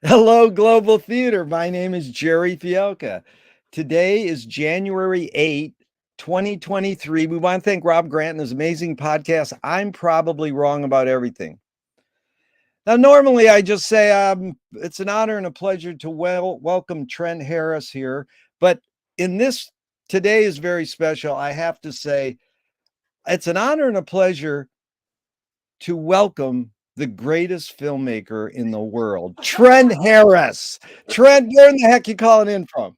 Hello, Global Theater. My name is Jerry Fielka. Today is January 8th, 2023. We want to thank Rob Grant and his amazing podcast, I'm Probably Wrong About Everything. Now, normally I just say it's an honor and a pleasure to welcome Trent Harris here. But today is very special. I have to say, it's an honor and a pleasure to welcome the greatest filmmaker in the world, Trent Harris. Trent, where in the heck are you calling in from?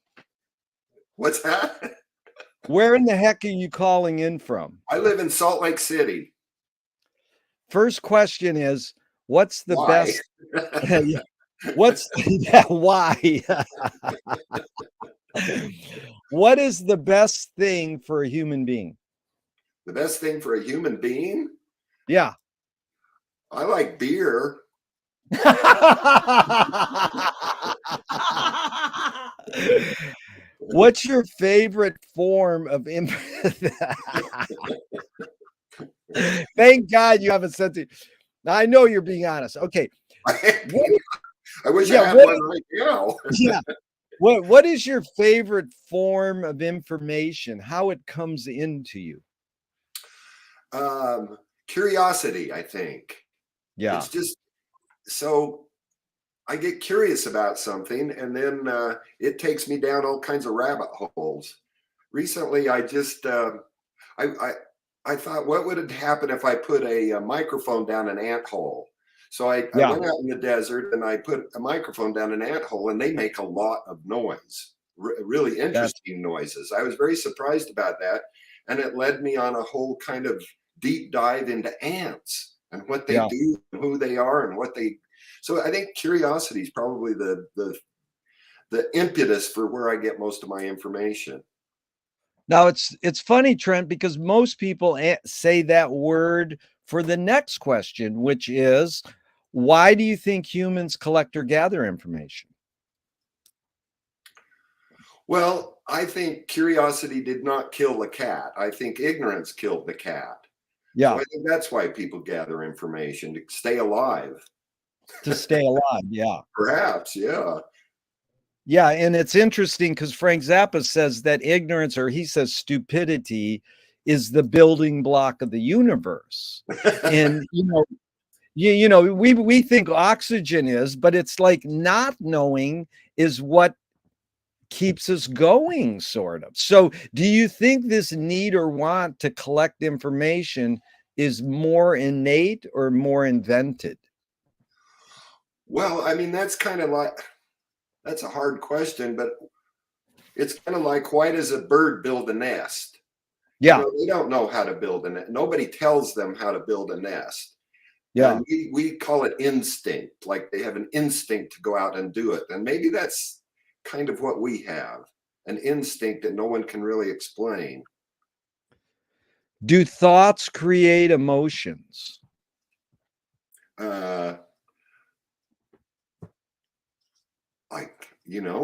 What's that? Where in the heck are you calling in from? I live in Salt Lake City. First question is, what's the Why? best? Why? What is the best thing for a human being? The best thing for a human being? Yeah. I like beer. What's your favorite form of Thank God you have a sense of, I know you're being honest. Okay. I wish I had one right now. Yeah. What is your favorite form of information? How it comes into you? Curiosity, I think. Yeah. It's just so I get curious about something, and then it takes me down all kinds of rabbit holes. Recently, I just I thought, what would happen if I put a microphone down an ant hole? So I went out in the desert and I put a microphone down an ant hole, and they make a lot of noise, really interesting noises. I was very surprised about that, and it led me on a whole kind of deep dive into ants and what they do, and who they are, and what they. So I think curiosity is probably the impetus for where I get most of my information. Now it's funny, Trent, because most people say that word for the next question, which is, why do you think humans collect or gather information? Well, I think curiosity did not kill the cat. I think ignorance killed the cat. Yeah. So I think that's why people gather information, to stay alive. To stay alive, yeah. Perhaps, yeah. Yeah, and it's interesting because Frank Zappa says that ignorance, or he says stupidity, is the building block of the universe. And we think oxygen is, but it's like not knowing is what keeps us going, sort of. So do you think this need or want to collect information is more innate or more invented? Well, I mean, that's a hard question, but it's kind of like, why does a bird build a nest? Yeah. They don't know how to build a nest. Nobody tells them how to build a nest. Yeah. And we call it instinct, like they have an instinct to go out and do it. And maybe that's kind of what we have, an instinct that no one can really explain. Do thoughts create emotions?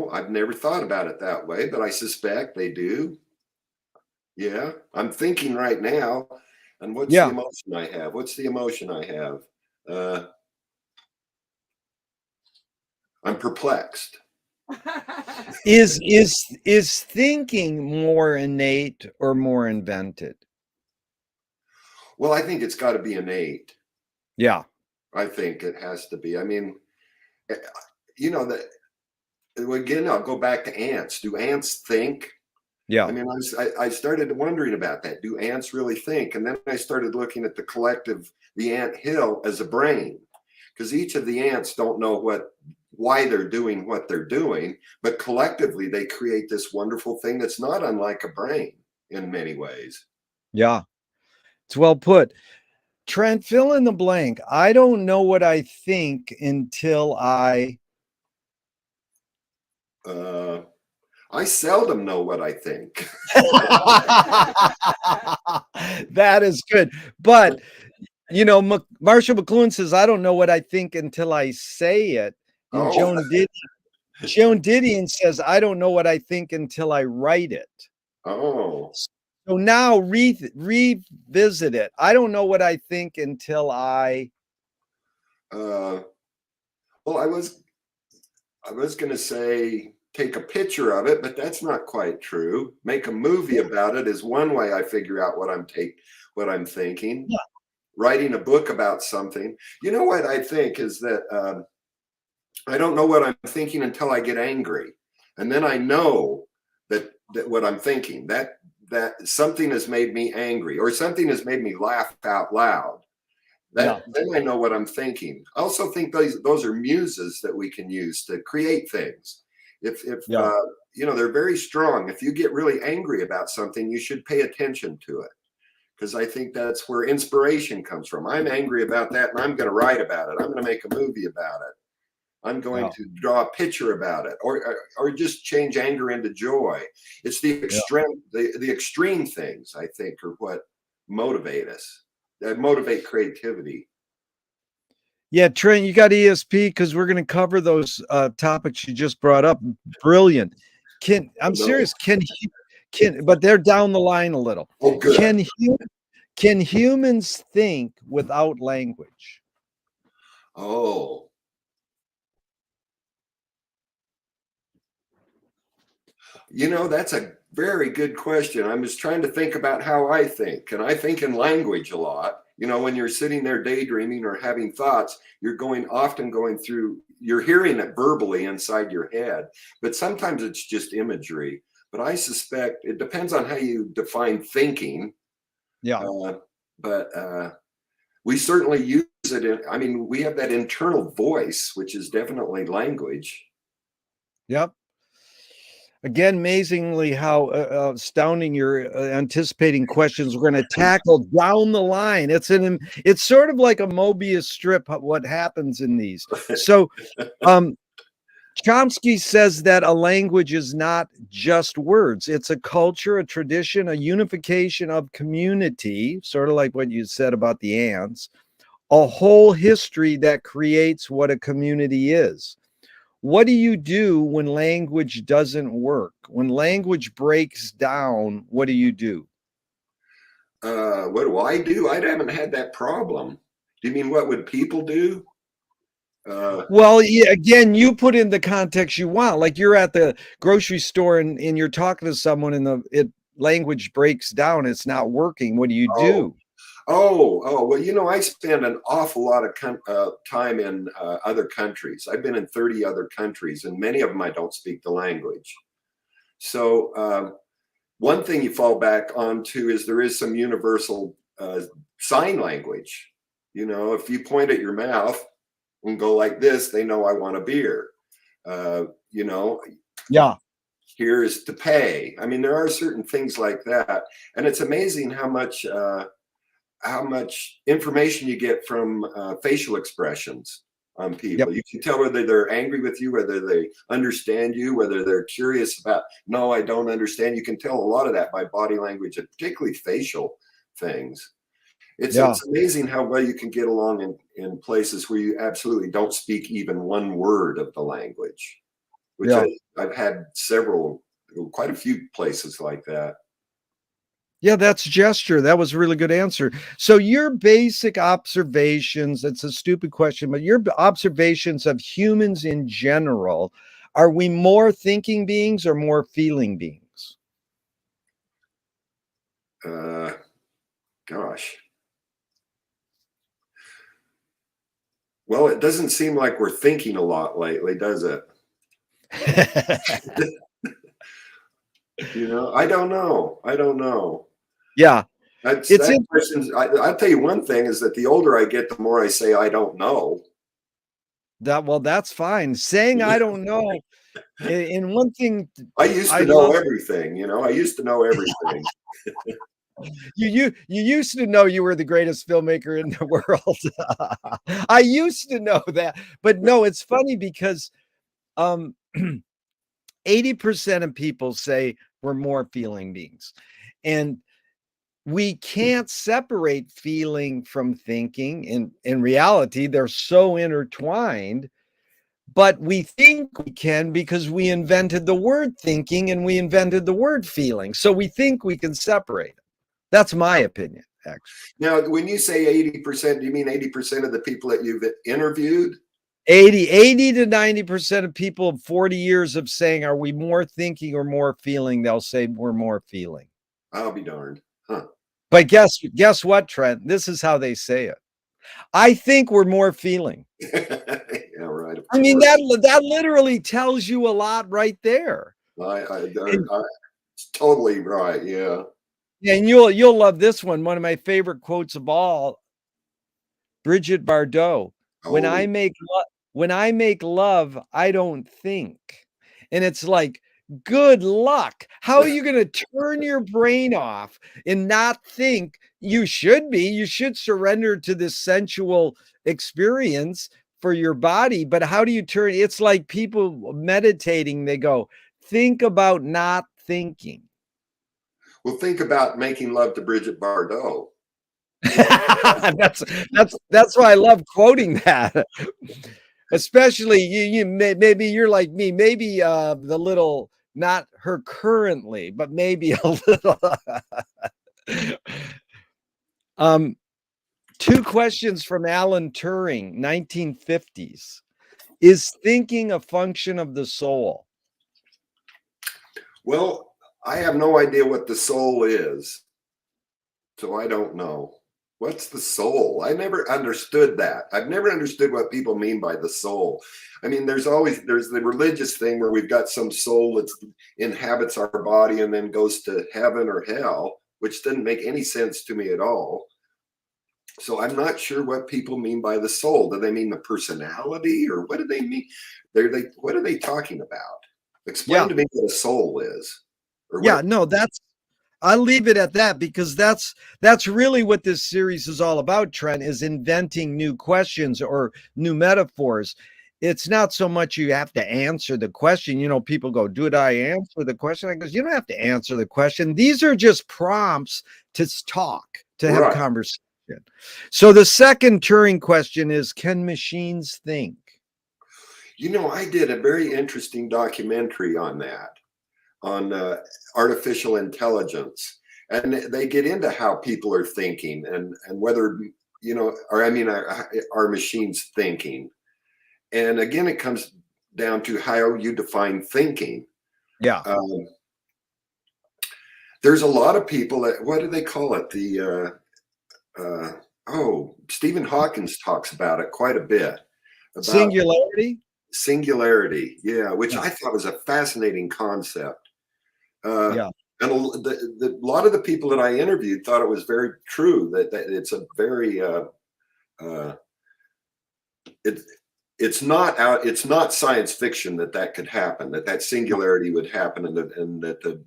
I've never thought about it that way, but I suspect they do. Yeah, I'm thinking right now. And what's the emotion I have? What's the emotion I have? I'm perplexed. Is thinking more innate or more invented? Well, I think it's got to be innate. Yeah. I think it has to be. I mean, again, I'll go back to ants. Do ants think? Yeah. I mean, I started wondering about that. Do ants really think? And then I started looking at the collective, the ant hill, as a brain, because each of the ants don't know why they're doing what they're doing, but collectively they create this wonderful thing that's not unlike a brain in many ways. Yeah, it's well put. Trent, fill in the blank. I don't know what I think until I seldom know what I think. That is good. But, Marshall McLuhan says, I don't know what I think until I say it. And Joan Didion says, I don't know what I think until I write it. Oh. So now revisit it. I don't know what I think until I. Well, I was going to say take a picture of it, but that's not quite true. Make a movie about it is one way I figure out what I'm thinking. Yeah. Writing a book about something. You know what I think is that I don't know what I'm thinking until I get angry, and then I know that what I'm thinking that something has made me angry or something has made me laugh out loud. Yeah. Then I know what I'm thinking. I also think those are muses that we can use to create things. If Yeah. you know, they're very strong. If you get really angry about something, you should pay attention to it, because I think that's where inspiration comes from. I'm angry about that, and I'm going to write about it. I'm going to make a movie about it. I'm going Yeah. to draw a picture about it, or just change anger into joy. It's the Yeah. extreme things, I think, are what motivate us. That motivate creativity. Yeah, Trent, you got ESP because we're going to cover those topics you just brought up. Brilliant. I'm No. serious. But they're down the line a little. Oh, good. Can humans think without language? Oh, you know, that's a very good question. I'm just trying to think about how I think, and I think in language a lot. You know, when you're sitting there daydreaming or having thoughts, you're often going through, you're hearing it verbally inside your head, but sometimes it's just imagery. But I suspect it depends on how you define thinking. Yeah. But we certainly use it I mean, we have that internal voice, which is definitely language. Yep. Again, amazingly how astounding you're anticipating questions we're going to tackle down the line. It's sort of like a Mobius strip, what happens in these. So, Chomsky says that a language is not just words. It's a culture, a tradition, a unification of community, sort of like what you said about the ants, a whole history that creates what a community is. What do you do when language doesn't work? When language breaks down, what do you do? What do I do? I haven't had that problem. Do you mean what would people do? Well, yeah, again, you put in the context you want. Like you're at the grocery store and you're talking to someone and language breaks down. It's not working. What do you oh, do? well, you know, I spend an awful lot of time in other countries. I've been in 30 other countries, and many of them I don't speak the language. So one thing you fall back onto is there is some universal sign language. You know, if you point at your mouth and go like this, they know I want a beer. You know, Yeah. here is to pay. I mean, there are certain things like that, and it's amazing how much information you get from facial expressions on people. Yep. You can tell whether they're angry with you, whether they understand you, whether they're curious about, no, I don't understand. You can tell a lot of that by body language, and particularly facial things. Yeah. It's amazing how well you can get along in places where you absolutely don't speak even one word of the language, which Yeah. I've had quite a few places like that. Yeah, that's gesture. That was a really good answer. So your basic observations, it's a stupid question, but your observations of humans in general, are we more thinking beings or more feeling beings? Uh, Gosh. Well, it doesn't seem like we're thinking a lot lately, does it? You know, I don't know. I don't know. Yeah, it's That person's. I'll tell you one thing is that the older I get, the more I say I don't know. that's fine. Saying I don't know. And one thing I used I to know love, everything. You know, I used to know everything. you used to know you were the greatest filmmaker in the world. I used to know that, but no, it's funny because 80% of people say we're more feeling beings. And we can't separate feeling from thinking. In reality, they're so intertwined, but we think we can because we invented the word thinking and we invented the word feeling. So we think we can separate it. That's my opinion, actually. Now, when you say 80%, do you mean 80% of the people that you've interviewed? 80 to 90% of people of 40 years of saying, are we more thinking or more feeling? They'll say we're more feeling. I'll be darned. Huh. But guess what, Trent? This is how they say it. I think we're more feeling. Yeah, right. I mean, that literally tells you a lot right there. It's totally right. Yeah. And you'll love this one. One of my favorite quotes of all, Bridget Bardot. When Oh, I make love, I don't think. And it's like, good luck. How are you going to turn your brain off and not think? You should surrender to this sensual experience for your body. But how do you turn? It's like people meditating, they go, think about not thinking. well, think about making love to Bridget Bardot. That's why I love quoting that. Especially maybe you're like me, maybe the little, not her currently, but maybe a little. Two questions from Alan Turing, 1950s. Is thinking a function of the soul? Well, I have no idea what the soul is, so I don't know. What's the soul? I never understood that. I've never understood what people mean by the soul. I mean, there's the religious thing where we've got some soul that inhabits our body and then goes to heaven or hell, which doesn't make any sense to me at all. So I'm not sure what people mean by the soul. Do they mean the personality, or what do they mean? What are they talking about? Explain to me what a soul is. Or Yeah, no, I'll leave it at that, because that's really what this series is all about, Trent, is inventing new questions or new metaphors. It's not so much you have to answer the question. People go, did I answer the question? I goes, you don't have to answer the question. These are just prompts to talk, to have conversation. So the second Turing question is, can machines think? I did a very interesting documentary on that, on artificial intelligence, and they get into how people are thinking and whether are machines thinking. And again, it comes down to how you define thinking. Yeah. There's a lot of people that, what do they call it, Stephen Hawkins talks about it quite a bit, about singularity, yeah, which I thought was a fascinating concept. And a lot of the people that I interviewed thought it was very true, that it's a very it's not science fiction that could happen, that singularity would happen, and that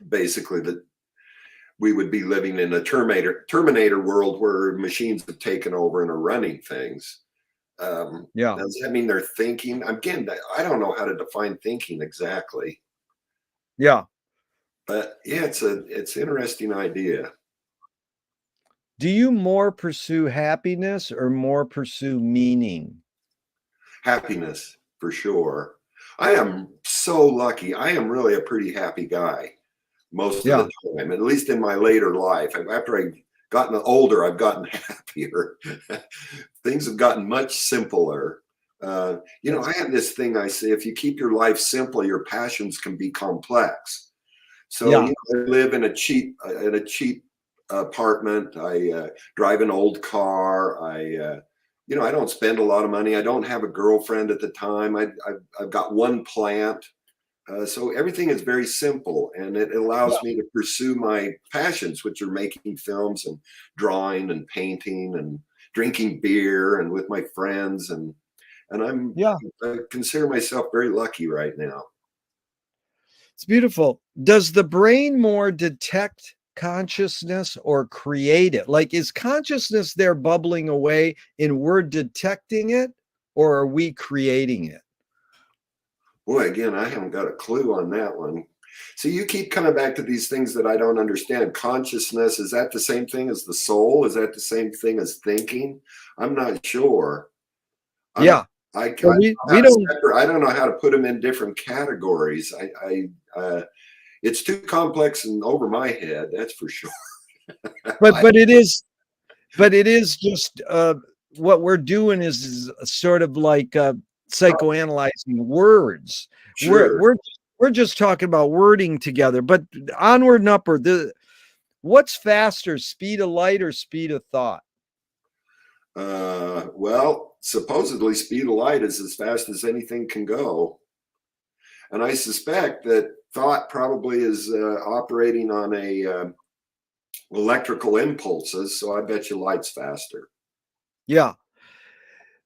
basically that we would be living in a Terminator world where machines have taken over and are running things. Does that mean they're thinking? Again, I don't know how to define thinking exactly. Yeah. But yeah, it's an interesting idea. Do you more pursue happiness or more pursue meaning? Happiness, for sure. I am so lucky. I am really a pretty happy guy most of the time, at least in my later life. After I've gotten older, I've gotten happier. Things have gotten much simpler. I have this thing I say: if you keep your life simple, your passions can be complex. So I live in a cheap apartment. I drive an old car. I don't spend a lot of money. I don't have a girlfriend at the time. I've got one plant. So everything is very simple, and it allows me to pursue my passions, which are making films and drawing and painting and drinking beer and with my friends. And I consider myself very lucky right now. It's beautiful. Does the brain more detect consciousness or create it? Like, is consciousness there bubbling away and we're detecting it, or are we creating it? Boy, again, I haven't got a clue on that one. So you keep coming back to these things that I don't understand. Consciousness, is that the same thing as the soul? Is that the same thing as thinking? I'm not sure. I don't know how to put them in different categories. It's too complex and over my head, that's for sure. But it is just what we're doing is sort of like psychoanalyzing words. We're Sure. we're we're just talking about wording together, but onward and upward. What's faster, speed of light or speed of thought? Well, supposedly speed of light is as fast as anything can go. And I suspect that thought probably is operating on a electrical impulses. So I bet you light's faster. Yeah.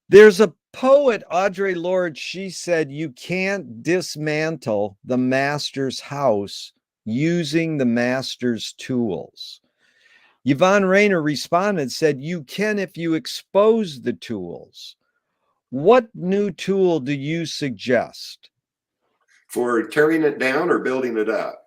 There's a poet, Audre Lorde, she said, you can't dismantle the master's house using the master's tools. Yvonne Rainer responded, said, you can if you expose the tools. What new tool do you suggest? For tearing it down or building it up?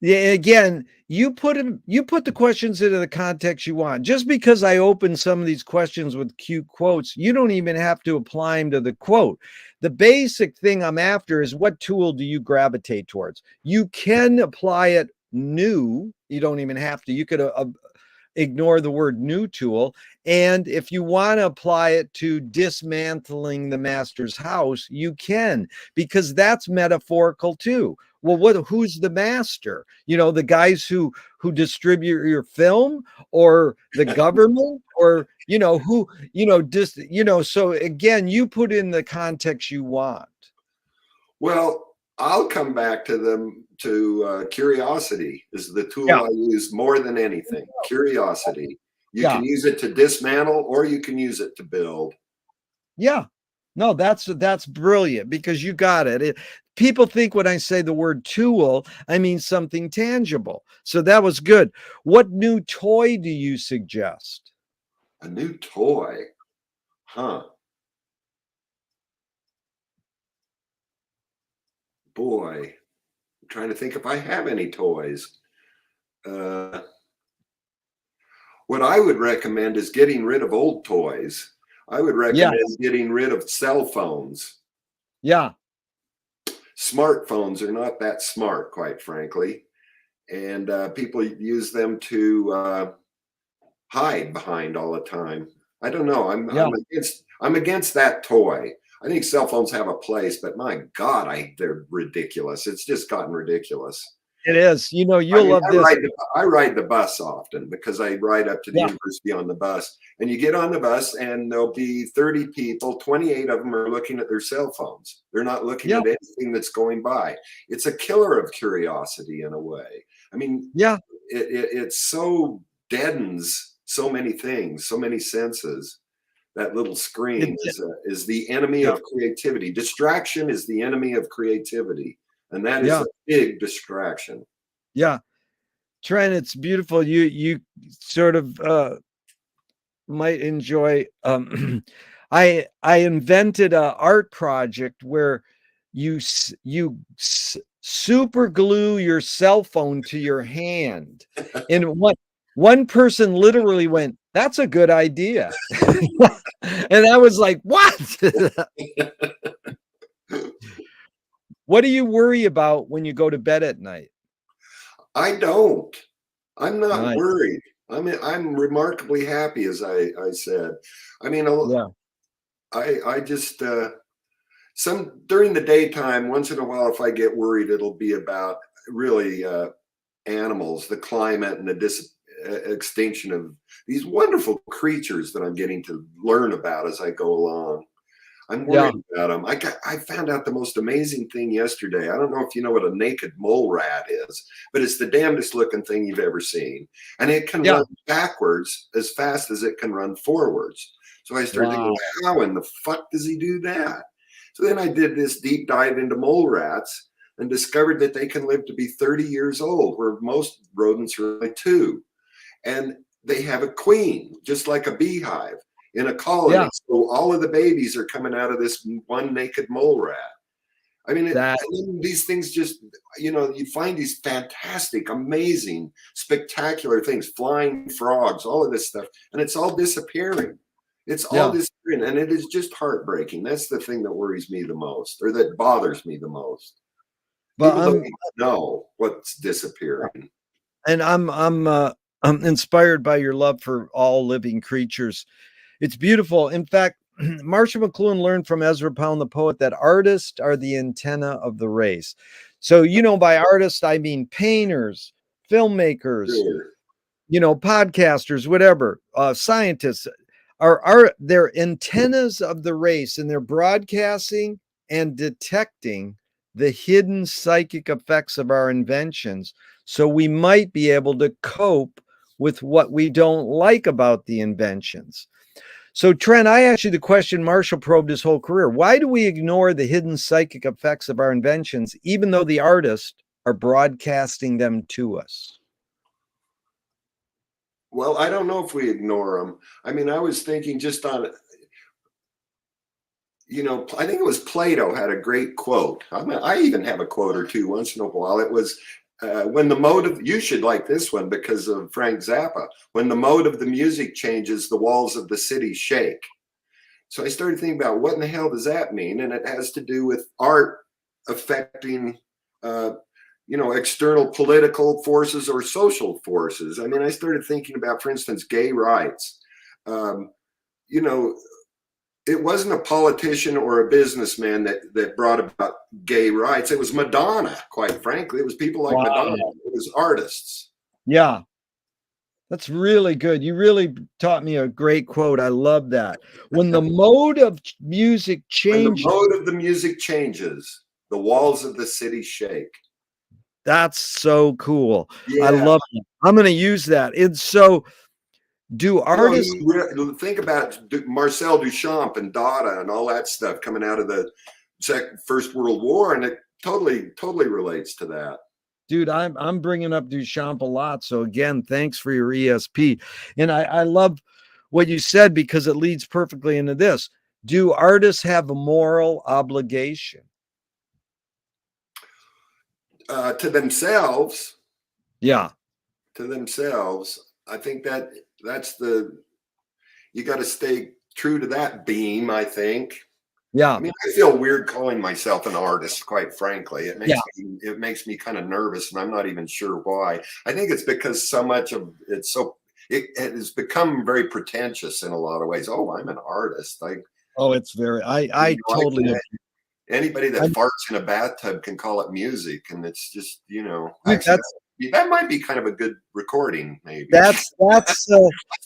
Yeah, again, you put the questions into the context you want. Just because I open some of these questions with cute quotes, you don't even have to apply them to the quote. The basic thing I'm after is what tool do you gravitate towards? You can apply it new. You don't even have to. You could ignore the word new tool. And if you want to apply it to dismantling the master's house, you can, because that's metaphorical too. Well, who's the master? The guys who distribute your film, or the government, or who, just so again, you put in the context you want. Well, I'll come back to them to curiosity is the tool Yeah. I use more than anything. Curiosity. You Yeah. can use it to dismantle or you can use it to build. Yeah. No, that's brilliant, because you got it. People think when I say the word tool, I mean something tangible. So that was good. What new toy do you suggest? A new toy. Huh. Boy, I'm trying to think if I have any toys. Uh, what I would recommend is getting rid of old toys. I would Yeah. recommend getting rid of cell phones. Yeah. Smartphones are not that smart, quite frankly. And people use them to hide behind all the time. I don't know. Yeah. I'm against that toy. I think cell phones have a place, but my God, they're ridiculous. It's just gotten ridiculous. It is. I You'll mean, love this. I ride the bus often because I ride up to the Yeah. university on the bus. And you get on the bus and there'll be 30 people, 28 of them are looking at their cell phones. They're not looking Yeah. at anything that's going by. It's a killer of curiosity in a way. I mean, Yeah. it so deadens so many things, so many senses. That little screen is the enemy Yeah. of creativity. Distraction is the enemy of creativity. And that is Yeah. a big distraction. Yeah. Trent, it's beautiful. You sort of might enjoy I invented a art project where super glue your cell phone to your hand, and one person literally went, that's a good idea. And I was like, what? What do you worry about when you go to bed at night? I don't. I'm not Nice. worried. I'm remarkably happy, as I said. I mean, Yeah. I just some during the daytime, once in a while, if I get worried, it'll be about really animals, the climate, and the extinction of these wonderful creatures that I'm getting to learn about as I go along. I'm Yeah. worried about them. I found out the most amazing thing yesterday. I don't know if you know what a naked mole rat is, but it's the damnedest looking thing you've ever seen. And it can Yeah. run backwards as fast as it can run forwards. So I started Wow. thinking, how in the fuck does he do that? So then I did this deep dive into mole rats and discovered that they can live to be 30 years old, where most rodents are only 2. And they have a queen, just like a beehive in a colony. Yeah. So all of the babies are coming out of this one naked mole rat. I mean, these things just, you find these fantastic, amazing, spectacular things, flying frogs, all of this stuff, and it's all disappearing. It's all disappearing, and it is just heartbreaking. That's the thing that worries me the most, or that bothers me the most. But People don't know what's disappearing. And I'm inspired by your love for all living creatures. It's beautiful. In fact, Marshall McLuhan learned from Ezra Pound, the poet, that artists are the antenna of the race. So, by artists, I mean painters, filmmakers, Sure. podcasters, whatever, scientists are they're antennas of the race, and they're broadcasting and detecting the hidden psychic effects of our inventions. So we might be able to cope with what we don't like about the inventions. So, Trent, I asked you the question Marshall probed his whole career. Why do we ignore the hidden psychic effects of our inventions, even though the artists are broadcasting them to us? Well, I don't know if we ignore them. I mean, I was thinking just on, I think it was Plato had a great quote. I even have a quote or two once in a while. It was, when the mode of, you should like this one because of Frank Zappa, when the mode of the music changes, the walls of the city shake. So I started thinking about what in the hell does that mean? And it has to do with art affecting, external political forces or social forces. I mean, I started thinking about, for instance, gay rights. Um, you know, it wasn't a politician or a businessman that brought about gay rights. It was Madonna, quite frankly. It was people like Madonna. It was artists. Yeah. That's really good. You really taught me a great quote. I love that. When the mode of music When the changes, mode of the music changes, the walls of the city shake. that's so cool. I Yeah. love it. I'm going to use that. It's so, do artists? You think about Marcel Duchamp and Dada and all that stuff coming out of the First World War, and it totally relates to that. Dude, I'm bringing up Duchamp a lot. So again, thanks for your ESP. And I love what you said because it leads perfectly into this. Do artists have a moral obligation? To themselves, Yeah. to themselves, I think that's you got to stay true to that beam, I think. Yeah. I mean, I feel weird calling myself an artist, quite frankly. It makes me kind of nervous, and I'm not even sure why. I think it's because so much of it's it has become very pretentious in a lot of ways. Oh, I'm an artist. It's very I totally anybody that farts in a bathtub can call it music, and it's just actually that might be kind of a good recording, maybe. That's Let's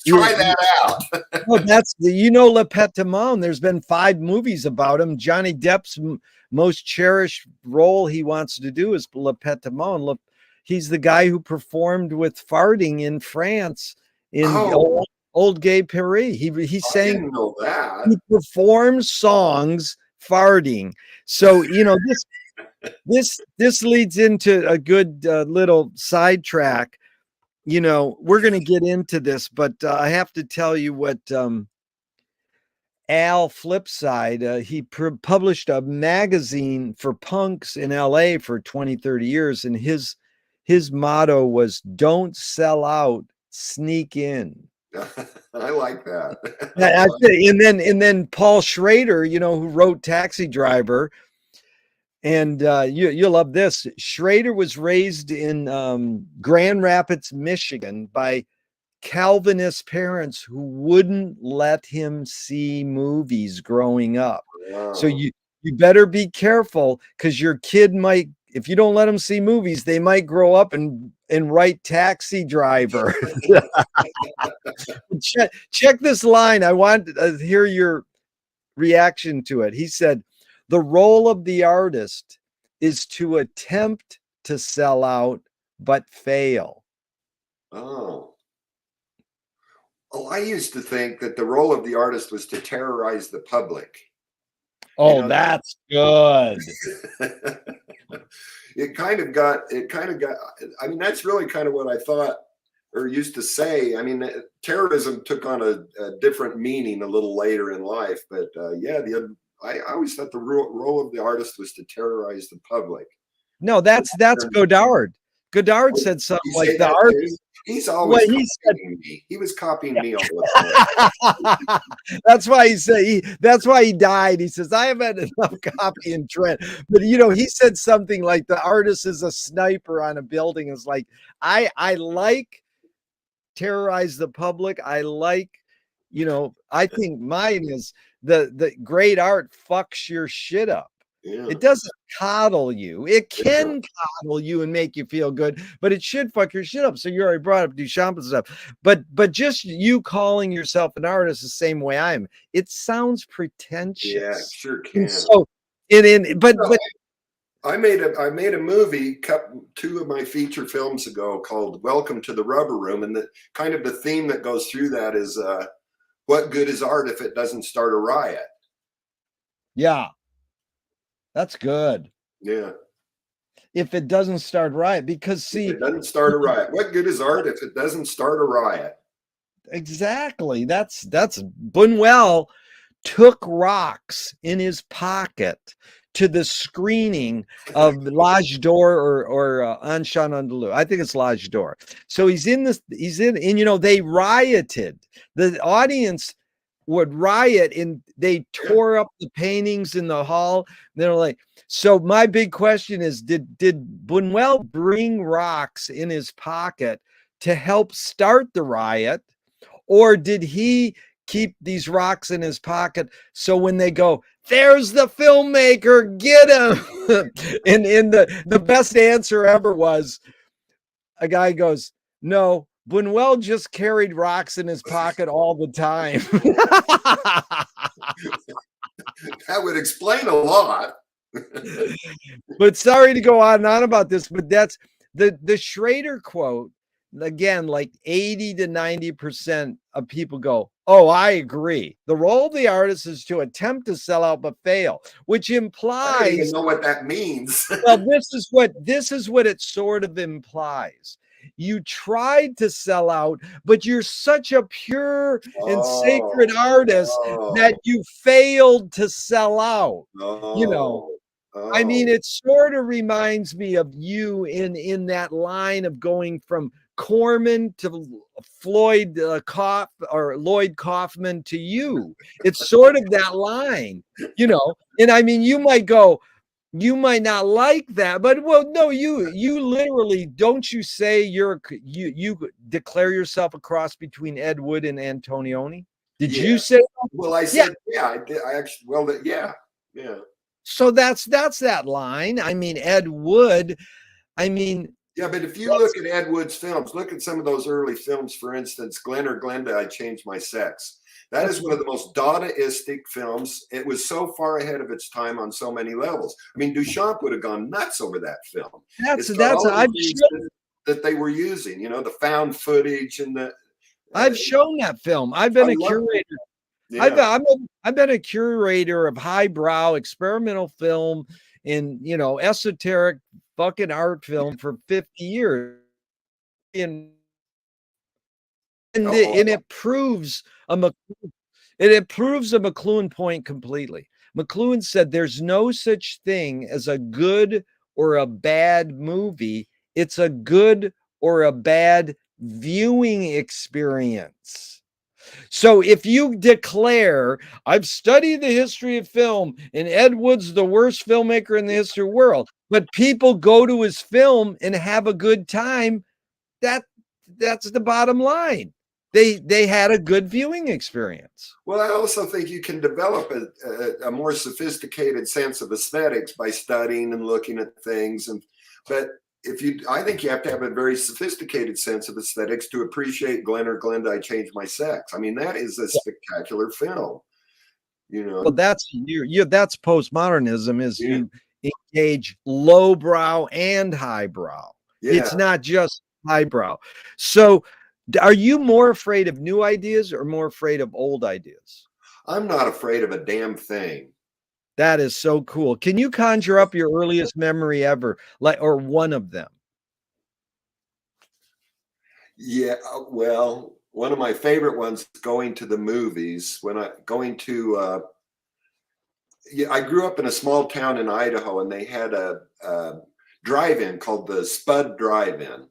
try that out. That's Le Petit There's been 5 movies about him. Johnny Depp's most cherished role he wants to do is Le Petit. He's the guy who performed with farting in France in old Gay Paris. He sang. I didn't know that. He performs songs farting. So this leads into a good little sidetrack. We're going to get into this, but I have to tell you what Al Flipside, he published a magazine for punks in LA for 20, 30 years. And his motto was, don't sell out, sneak in. I like that. And then Paul Schrader, who wrote Taxi Driver, and you'll love this. Schrader was raised in Grand Rapids, Michigan, by Calvinist parents who wouldn't let him see movies growing up. Wow. So you better be careful, because your kid might, if you don't let them see movies, they might grow up and write Taxi Driver. check this line. I want to hear your reaction to it. He said, the role of the artist is to attempt to sell out, but fail. Oh, I used to think that the role of the artist was to terrorize the public. That's good. It kind of got, I mean, that's really kind of what I thought or used to say. I mean, terrorism took on a different meaning a little later in life, but I always thought the role of the artist was to terrorize the public. No, that's Godard. Godard said something like the artist. He's always copying me. He was copying me all the time. That's why he said that's why he died. He says, I haven't had enough copying Trent. But he said something like the artist is a sniper on a building. It's like I like terrorize the public. I like I think mine is the great art fucks your shit up. Yeah. It doesn't coddle you. It Yeah. can coddle you and make you feel good, but it should fuck your shit up. So you already brought up Duchamp and stuff. But just you calling yourself an artist the same way I am, it sounds Yeah, pretentious. sure And can. so but I made a movie two of my feature films ago called Welcome to the Rubber Room, and the kind of the theme that goes through that is what good is art if it doesn't start a riot? yeah, that's good. Yeah. If it doesn't start right, because If see, it doesn't start a riot. What good is art if it doesn't start a riot? exactly. That's Buñuel took rocks in his pocket to the screening of L'Age d'Or or Un Chant Andalou. I think it's L'Age d'Or. So and they rioted. The audience would riot and they Yeah. tore up the paintings in the hall. They're like, so my big question is, did Buñuel bring rocks in his pocket to help start the riot? Or did he keep these rocks in his pocket so when they go, there's the filmmaker, get him? And the best answer ever was a guy goes, no, Buñuel just carried rocks in his pocket all the time. That would explain a lot. But sorry to go on and on about this, but that's the Schrader quote. Again, like 80 to 90% of people go, oh, I agree. The role of the artist is to attempt to sell out but fail, which I don't even implies, know what that means. well, this is what it sort of implies. You tried to sell out, but you're such a pure and sacred Oh, artist that oh, you failed to sell out. You know, oh, I mean, oh. it sort of reminds me of you in that line of going from Corman to Floyd or Lloyd Kaufman to you. It's sort of that line. And I mean, you might not like that, but well, no, you literally don't you say you declare yourself a cross between Ed Wood and Antonioni? Did Yeah. you say that? Well, I Yeah. said, yeah, I did. I actually, well, yeah, yeah. So that's that line. I mean, Ed Wood. I mean, Yeah, but if you that's look at Ed Wood's films, look at some of those early films, for instance, Glenn or Glenda, I Changed My Sex. That that's is one of the most Dadaistic films. It was so far ahead of its time on so many levels. I mean, Duchamp would have gone nuts over that film. that's It's got that's all of the I've things shown, that they were using, the found footage and the. I've shown that film. I've I been a love it. curator. I've Yeah. I've been a curator of highbrow experimental film and esoteric fucking art film for 50 years. And and Oh, it, and it proves a it proves a McLuhan point completely. McLuhan said there's no such thing as a good or a bad movie. It's a good or a bad viewing experience. So if you declare, I've studied the history of film and Ed Wood's the worst filmmaker in the history of the world, but people go to his film and have a good time, that that's the bottom line. They had a good viewing experience. well, I also think you can develop a more sophisticated sense of aesthetics by studying and looking at things. But I think you have to have a very sophisticated sense of aesthetics to appreciate Glenn or Glenda, I Changed My Sex. I mean, that is a spectacular film. You Well, know, that's postmodernism is yeah, you engage lowbrow and highbrow. yeah. It's not just highbrow. So are you more afraid of new ideas or more afraid of old ideas? I'm not afraid of a damn thing. That is so cool. Can you conjure up your earliest memory ever, like or one of them? Yeah, well, one of my favorite ones is going to the movies. Yeah, I grew up in a small town in Idaho, and they had a drive-in called the Spud Drive-In,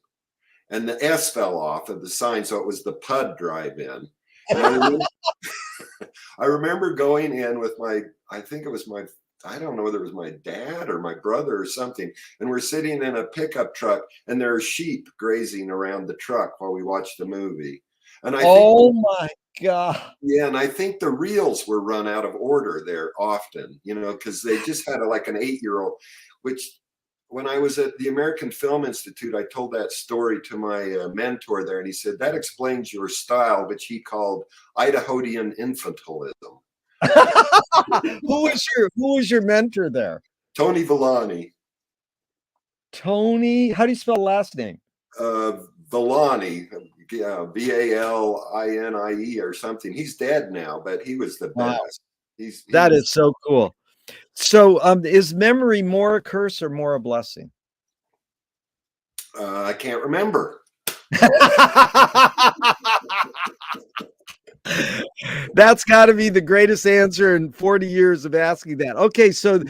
and the S fell off of the sign, so it was the Pud Drive-In. And I remember going in with I think it was I don't know whether it was my dad or my brother or something, and we're sitting in a pickup truck, and there are sheep grazing around the truck while we watch the movie. And I think Oh my. God. Yeah, and I think the reels were run out of order there often, because they just had like an 8-year-old, which when I was at the American Film Institute, I told that story to my mentor there, and he said, that explains your style, which he called Idahoan infantilism. Who was your mentor there? Tony Villani. Tony, how do you spell last name? Villani, Valini or something. He's dead now, but he was the Wow. best. That is so cool. So, is memory more a curse or more a blessing? I can't remember. That's got to be the greatest answer in 40 years of asking that. Okay, so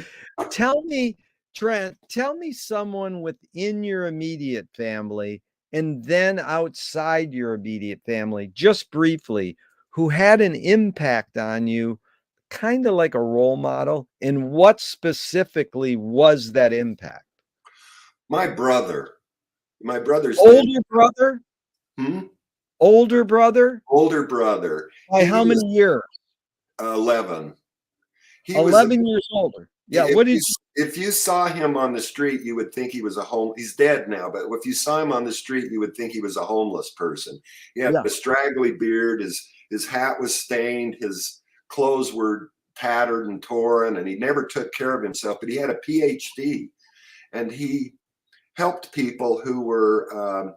tell me, Trent, tell me someone within your immediate family and then outside your immediate family, just briefly, who had an impact on you, kind of like a role model, and what specifically was that impact? My brother's name. Older brother? Hmm? Older brother? Older brother. By how many years? 11. He was 11 years older. Yeah. If you saw him on the street, you would think he was he's dead now, but if you saw him on the street, you would think he was a homeless person. He had a straggly beard. His hat was stained. His clothes were tattered and torn, and he never took care of himself, but he had a PhD, and he helped people who were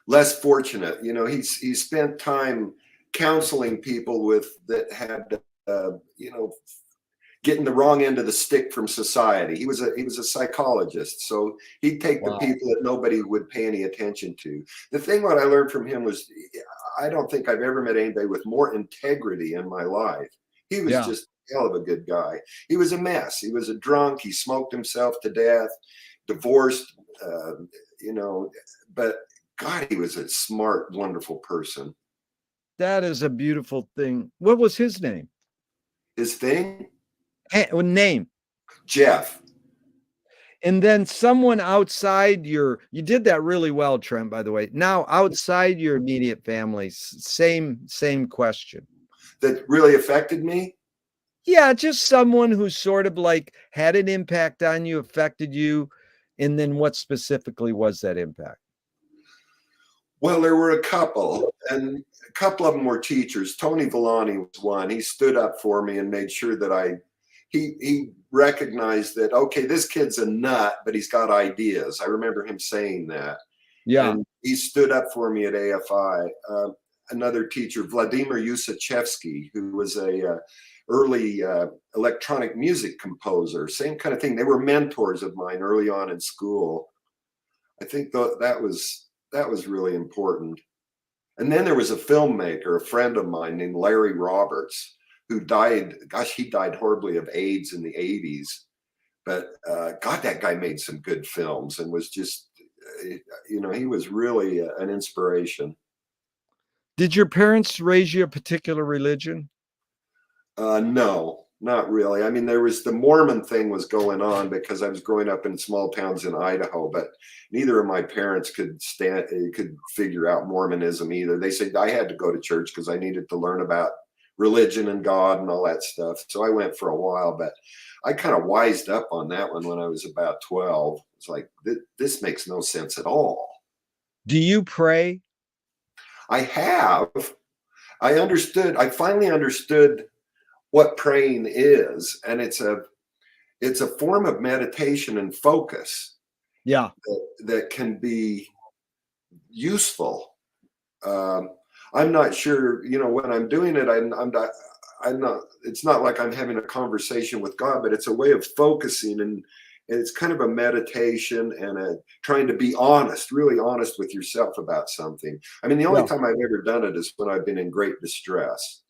less fortunate. He spent time counseling people that had getting the wrong end of the stick from society. He was a psychologist, so he'd take the people that nobody would pay any attention to. The thing what I learned from him was, I don't think I've ever met anybody with more integrity in my life. He was just a hell of a good guy. He was a mess. He was a drunk. He smoked himself to death, divorced, but God, he was a smart, wonderful person. That is a beautiful thing. What was his name? His thing? Name? Jeff. And then someone outside you did that really well, Trent, by the way. Now, outside your immediate family, same question. That really affected me? Yeah, just someone who sort of like had an impact on you, affected you. And then what specifically was that impact? Well, there were a couple, and a couple of them were teachers. Tony Villani was one. He stood up for me and made sure that he recognized that, okay, this kid's a nut, but he's got ideas. I remember him saying that. Yeah. And he stood up for me at AFI. Another teacher, Vladimir Yusachevsky, who was a early electronic music composer, same kind of thing. They were mentors of mine early on in school. I think that was really important. And then there was a filmmaker, a friend of mine named Larry Roberts, who died, he died horribly of AIDS in the 80s. But God, that guy made some good films and was just, he was really an inspiration. Did your parents raise you a particular religion? No, not really. I mean, there was the Mormon thing was going on because I was growing up in small towns in Idaho, but neither of my parents could figure out Mormonism either. They said I had to go to church because I needed to learn about religion and God and all that stuff. So I went for a while, but I kind of wised up on that one when I was about 12. It's like, this makes no sense at all. Do you pray? I have. I finally understood what praying is, and it's a form of meditation and focus. Yeah. That can be useful. I'm not sure, when I'm doing it, I'm not, it's not like I'm having a conversation with God, but it's a way of focusing, and it's kind of a meditation and trying to be honest, really honest with yourself about something. I mean, the only time I've ever done it is when I've been in great distress.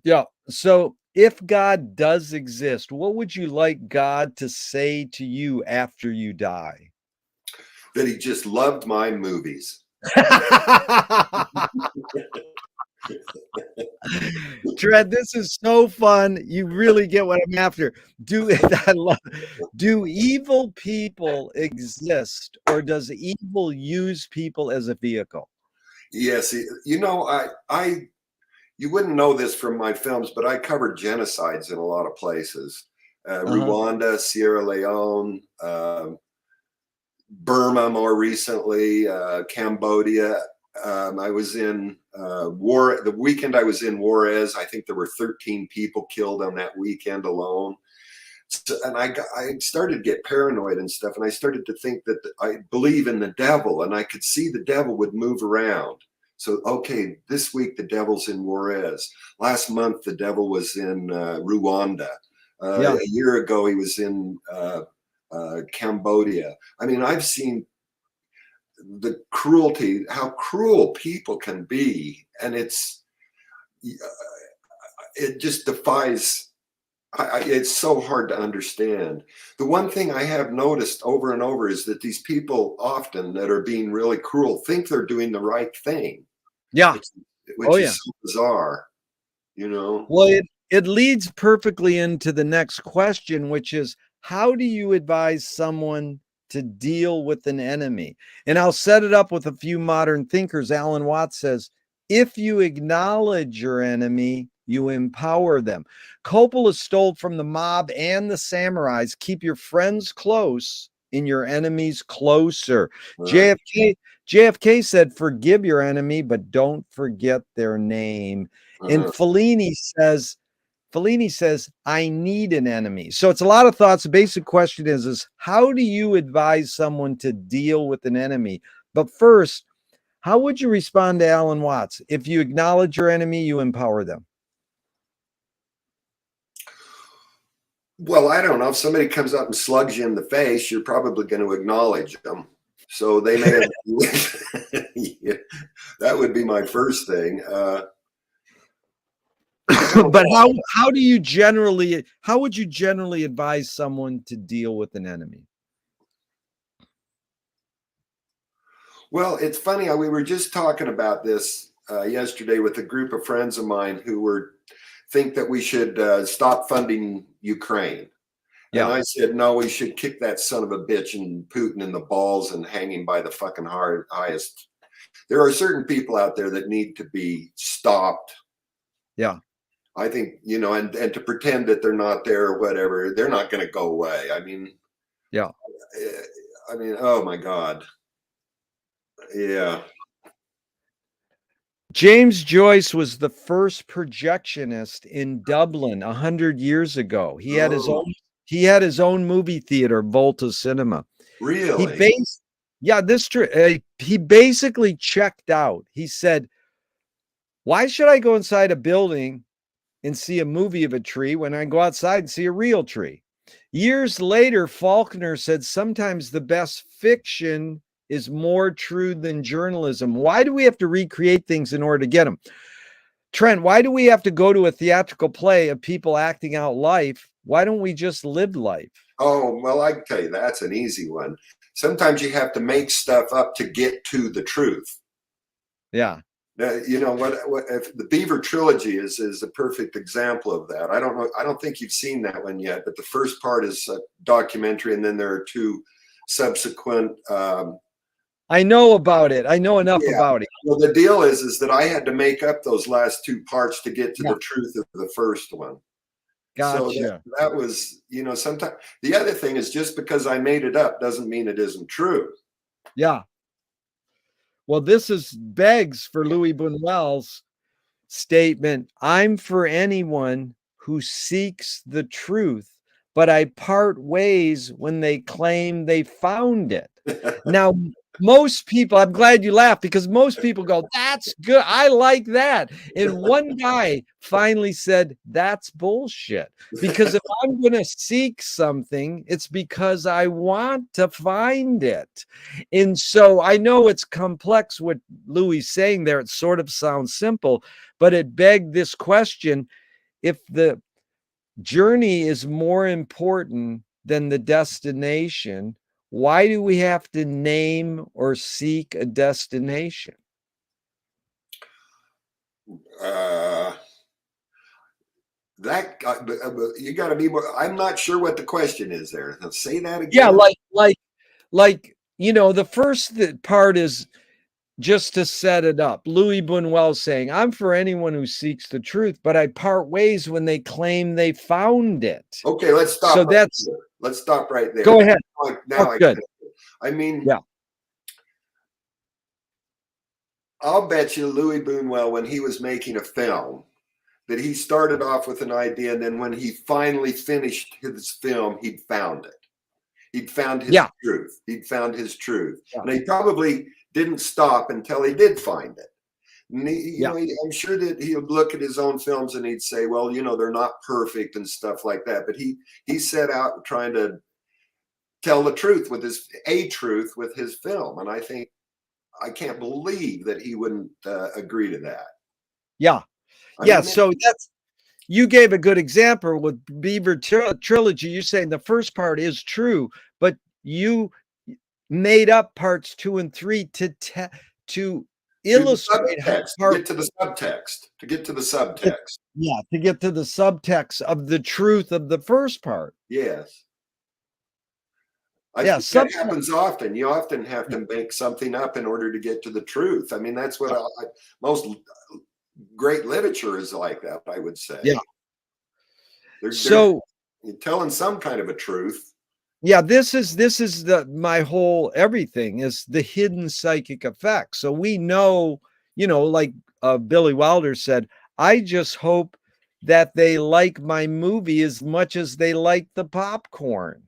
Yeah. So if God does exist, what would you like God to say to you after you die? That he just loved my movies. Trent, this is so fun. You really get what I'm after. Do evil people exist, or does evil use people as a vehicle? Yes, you know, you wouldn't know this from my films, but I covered genocides in a lot of places. Uh-huh. Rwanda, Sierra Leone, Burma more recently, Cambodia. I was in the weekend I was in Juarez. I think there were 13 people killed on that weekend alone. So, and I started to get paranoid and stuff, and I started to think that I believe in the devil, and I could see the devil would move around. So, okay, this week the devil's in Juarez. Last month the devil was in Rwanda. Yeah. A year ago he was in Cambodia. I mean, I've seen the cruelty, how cruel people can be, and it just defies. It's so hard to understand. The one thing I have noticed over and over is that these people often that are being really cruel think they're doing the right thing, Yeah. which, Oh which yeah. is so bizarre, you know? Well, it leads perfectly into the next question, which is how do you advise someone to deal with an enemy? And I'll set it up with a few modern thinkers. Alan Watts says, if you acknowledge your enemy, you empower them. Coppola stole from the mob and the samurais. Keep your friends close and your enemies closer. Right. JFK said, forgive your enemy, but don't forget their name. And Uh, Fellini says, I need an enemy. So it's a lot of thoughts. The basic question is how do you advise someone to deal with an enemy? But first, how would you respond to Alan Watts? If you acknowledge your enemy, you empower them. well, I don't know. If somebody comes up and slugs you in the face, you're probably going to acknowledge them. So they may have, yeah, that would be my first thing. I don't But know. how would you generally advise someone to deal with an enemy? Well, it's funny. We were just talking about this yesterday with a group of friends of mine who think that we should stop funding Ukraine. And Yeah. I said, no, we should kick that son of a bitch and Putin in the balls and hang him by the fucking highest. There are certain people out there that need to be stopped. Yeah. I think, and to pretend that they're not there or whatever, they're not going to go away. Yeah. Oh my God. Yeah. James Joyce was the first projectionist in Dublin 100 years ago. Oh, He had his own movie theater, Volta Cinema. He really? based Yeah, this true. He basically checked out. He said, "Why should I go inside a building and see a movie of a tree when I go outside and see a real tree?" Years later, Faulkner said sometimes the best fiction is more true than journalism. Why do we have to recreate things in order to get them? Trent, why do we have to go to a theatrical play of people acting out life? Why don't we just live life? Oh, well, I can tell you that's an easy one. Sometimes you have to make stuff up to get to the truth. Yeah. What if the Beaver trilogy is a perfect example of that. I don't know. I don't think you've seen that one yet, but the first part is a documentary, and then there are two subsequent. I know about it. I know enough Yeah. about it. Well, the deal is that I had to make up those last two parts to get to Yeah. the truth of the first one. So Gotcha. that was, sometimes the other thing is just because I made it up doesn't mean it isn't true. Yeah. Well, this is begs for Louis Buñuel's statement. I'm for anyone who seeks the truth, but I part ways when they claim they found it. Now, most people, I'm glad you laughed because most people go, that's good. I like that. And one guy finally said, that's bullshit. Because if I'm going to seek something, it's because I want to find it. And so I know it's complex what Louis is saying there. It sort of sounds simple, but it begged this question. If the journey is more important than the destination, why do we have to name or seek a destination? uh, you got to be more. I'm not sure what the question is there. Say that Yeah, again. like the first part is just to set it up. Louis Buñuel saying, I'm for anyone who seeks the truth, but I part ways when they claim they found it. Okay, let's So stop right that's, there. Let's stop right there. go ahead. Now Oh, I good. get it. I mean, Yeah. I'll bet you Louis Buñuel, when he was making a film, that he started off with an idea, and then when he finally finished his film, he'd found it. He'd found his Yeah. truth. He'd found his truth. Yeah. And he probably didn't stop until he did find it. And he, Yeah. I'm sure that he would look at his own films and he'd say, well, they're not perfect and stuff like that. But he set out trying to tell the truth with a truth with his film. And I can't believe that he wouldn't agree to that. Yeah. I Yeah. mean, So you gave a good example with Beaver Trilogy. You're saying the first part is true, but you made up parts 2 and 3 to illustrate how to get to the subtext, to get to the subtext. Yeah, to get to the subtext of the truth of the first part. Yes. I Yeah, think that happens often. You often have to make something up in order to get to the truth. I mean, that's what most great literature is like that, I would say. Yeah. They're telling some kind of a truth. Yeah, this is my whole everything is the hidden psychic effect. So we know, like Billy Wilder said, I just hope that they like my movie as much as they like the popcorn.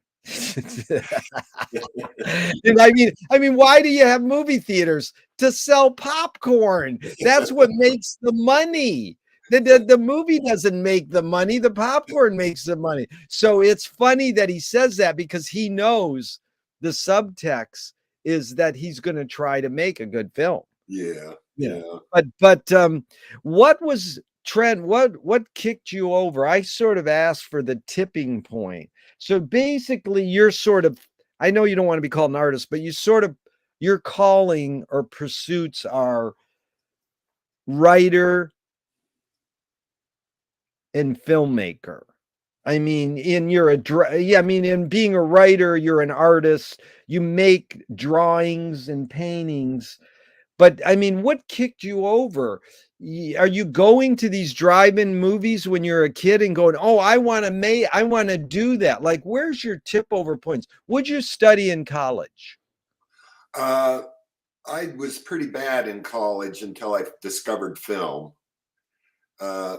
I mean, why do you have movie theaters? To sell popcorn. That's what makes the money. The movie doesn't make the money. The popcorn makes the money. So it's funny that he says that because he knows the subtext is that he's going to try to make a good film. Yeah. But what was Trent? What kicked you over? I sort of asked for the tipping point. So basically, you're sort of, I know you don't want to be called an artist, but your calling or pursuits are writer and filmmaker. I mean, in being a writer, you're an artist, you make drawings and paintings. But I mean, what kicked you over? Are you going to these drive-in movies when you're a kid and going, "Oh, I want to do that." Like, where's your tip over points? Would you study in college? I was pretty bad in college until I discovered film. I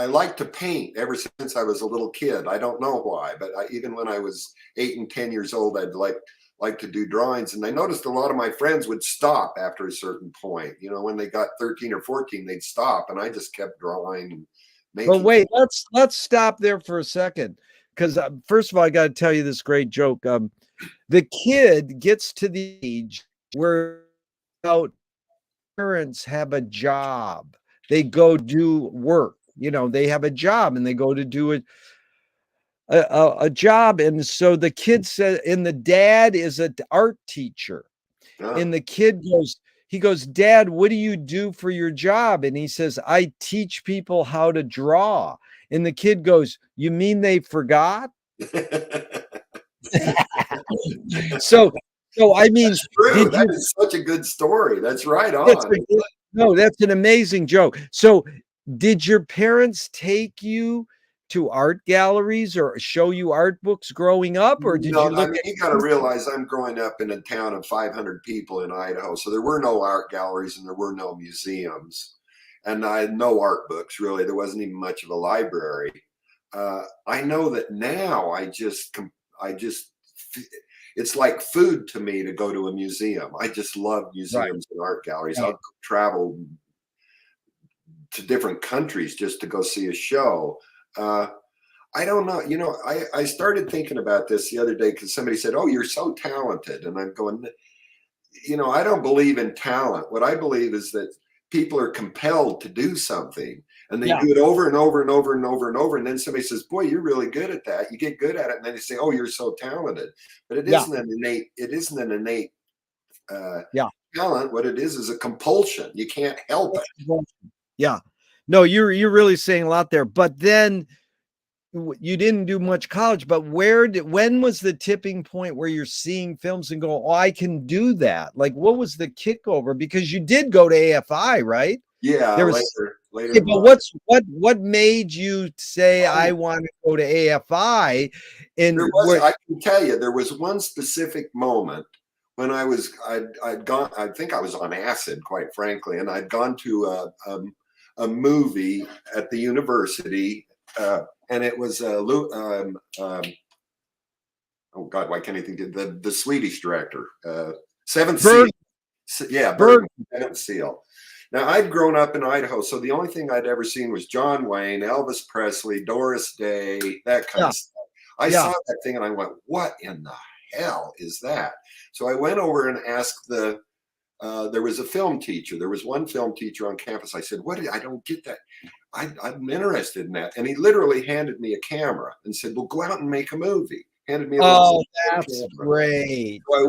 like to paint ever since I was a little kid. I don't know why, but even when I was 8 and 10 years old, I'd like to do drawings. And I noticed a lot of my friends would stop after a certain point. When they got 13 or 14, they'd stop, and I just kept drawing and making. But wait, let's stop there for a second, because first of all, I got to tell you this great joke. The kid gets to the age where parents have a job. They go do work. They have a job and they go to do a job. And so the kid said, and the dad is an art teacher. And the kid goes, Dad, what do you do for your job? And he says, I teach people how to draw. And the kid goes, you mean they forgot? So I mean, that's true. That is such a good story. That's right on. No, that's an amazing joke. So did your parents take you to art galleries or show you art books growing up, or did you look? You got to realize I'm growing up in a town of 500 people in Idaho, so there were no art galleries and there were no museums, and I had no art books really. There wasn't even much of a library. I know that now it's like food to me to go to a museum. I just love museums and art galleries. Right. I'll travel to different countries just to go see a show. I don't know. I started thinking about this the other day because somebody said, "Oh, you're so talented." And I'm going, I don't believe in talent. What I believe is that people are compelled to do something and they do it over and over and over and over and over. And then somebody says, "Boy, you're really good at that." You get good at it. And then they say, "Oh, you're so talented." But it isn't an innate talent. What it is a compulsion. You can't help it. Yeah. No, you're really saying a lot there. But then you didn't do much college, but when was the tipping point where you're seeing films and go, oh, I can do that? Like, what was the kickover? Because you did go to AFI, right? Yeah, There was, later yeah, in but life. what made you say I Oh, want to go to AFI? And where I can tell you, there was one specific moment when I'd gone, I think I was on acid, quite frankly, and I'd gone to a movie at the university, and it was oh God, why can't I think of the Swedish director, Seventh Seal. Berg Yeah, Berg? Bergman, Seventh Seal. Now, I'd grown up in Idaho, so the only thing I'd ever seen was John Wayne, Elvis Presley, Doris Day, that kind Yeah, of stuff. I yeah. saw that thing and I went, what in the hell is that? So I went over and asked there was a film teacher. There was one film teacher on campus. I said, I don't get that. I'm interested in that. And he literally handed me a camera and said, well, go out and make a movie. Handed me a little Oh, that's camera. great. So I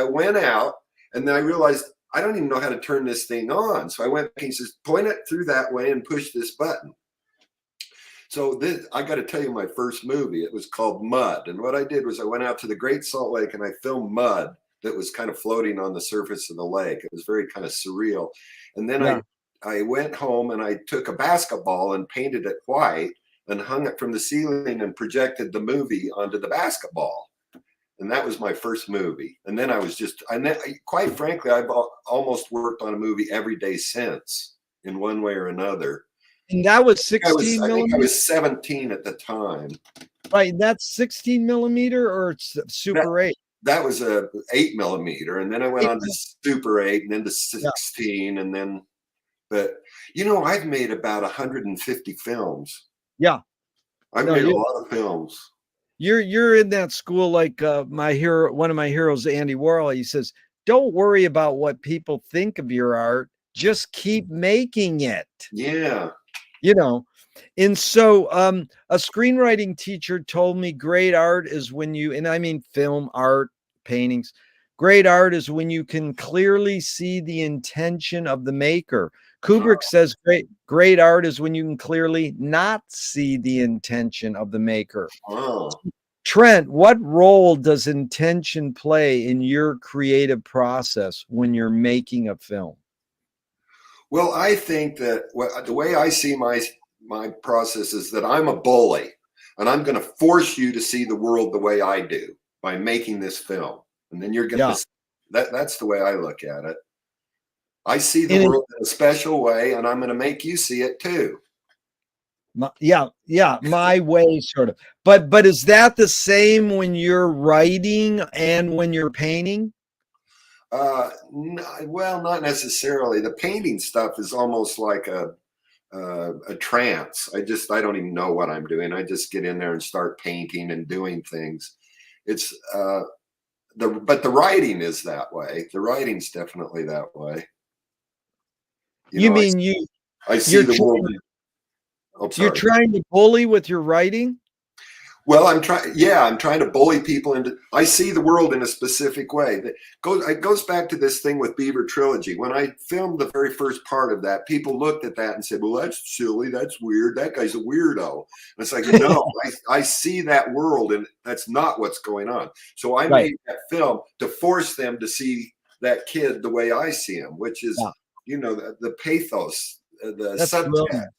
went out, and then I realized I don't even know how to turn this thing on. So I went, and he says, point it through that way and push this button. So I got to tell you my first movie. It was called Mud. And what I did was I went out to the Great Salt Lake and I filmed mud that was kind of floating on the surface of the lake. It was very kind of surreal. And then Yeah. I went home and I took a basketball and painted it white and hung it from the ceiling and projected the movie onto the basketball. And that was my first movie. And then quite frankly, I've almost worked on a movie every day since, in one way or another. And that was 16 I think I millimeter, was 17 at the time. right? That's 16 millimeter or it's That, Super 8? that was a 8 millimeter, and then I went 8 on to Super 8, and then to Yeah. 16, and then. But I've made about 150 films. Yeah. I've No, made a lot of films. you're in that school like my hero, one of my heroes, Andy Warhol. He says, "Don't worry about what people think of your art. Just keep making it." Yeah. You know. And so a screenwriting teacher told me great art is when you, and I mean film art, paintings, great art is when you can clearly see the intention of the maker. Kubrick says great art is when you can clearly not see the intention of the maker. Oh. Trent, what role does intention play in your creative process when you're making a film? Well, I think that the way I see my process is that I'm a bully, and I'm going to force you to see the world the way I do by making this film, and then you're going Yeah. to. That's the way I look at it. I see the And world in a special way, and I'm going to make you see it too. yeah, my way, sort of. But is that the same when you're writing and when you're painting? Well, not necessarily. The painting stuff is almost like a trance. I don't even know what I'm doing. I just get in there and start painting and doing things. It's but the writing is that way. The writing's definitely that way. You I mean I see you're the world. you're Sorry. trying to bully with your writing? Well, I'm trying. Yeah, I'm trying to bully people into. I see the world in a specific way. It goes back to this thing with Beaver Trilogy. When I filmed the very first part of that, people looked at that and said, "Well, that's silly. That's weird. That guy's a weirdo." And it's like, no, I see that world, and that's not what's going on. So I Right. made that film to force them to see that kid the way I see him, which is, Yeah. the pathos, the That's subtext, brilliant.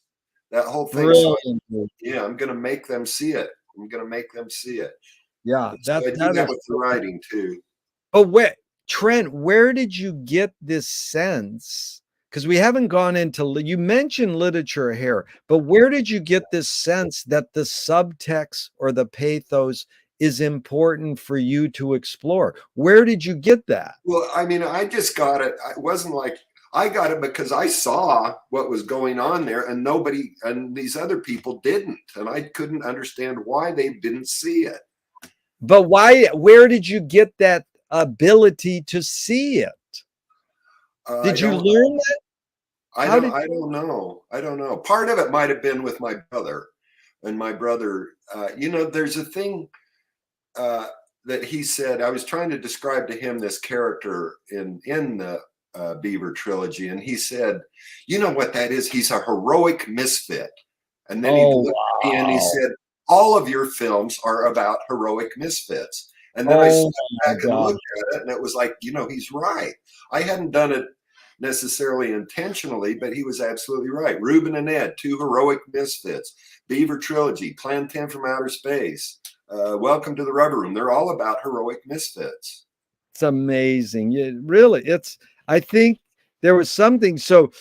that whole thing. So Brilliant. yeah, I'm going to make them see it. I'm going to make them see it. Yeah, So I do that that is. with the writing too. But Trent, where did you get this sense? Because we haven't gone into, you mentioned literature here, but where did you get this sense that the subtext or the pathos is important for you to explore? Where did you get that? Well, I mean, I just got it. It wasn't like I got it because I saw what was going on there, and these other people didn't, and I couldn't understand why they didn't see it. But where did you get that ability to see it? I Did you don't. learn that? I How don't. did I don't know. I don't know. Part of it might have been with my brother, and my brother. There's a thing that he said. I was trying to describe to him this character in the Beaver trilogy, and he said, "You know what that is? He's a heroic misfit." And then he Oh, looked at me and he wow. said, all of your films are about heroic misfits. And then I Oh stepped my back and God. looked at it, and it was like, he's right. I hadn't done it necessarily intentionally, but he was absolutely right. Ruben and Ed, two heroic misfits. Beaver Trilogy, Plan 10 from Outer Space, Welcome to the Rubber Room. They're all about heroic misfits. It's amazing. Really, I think there was something. So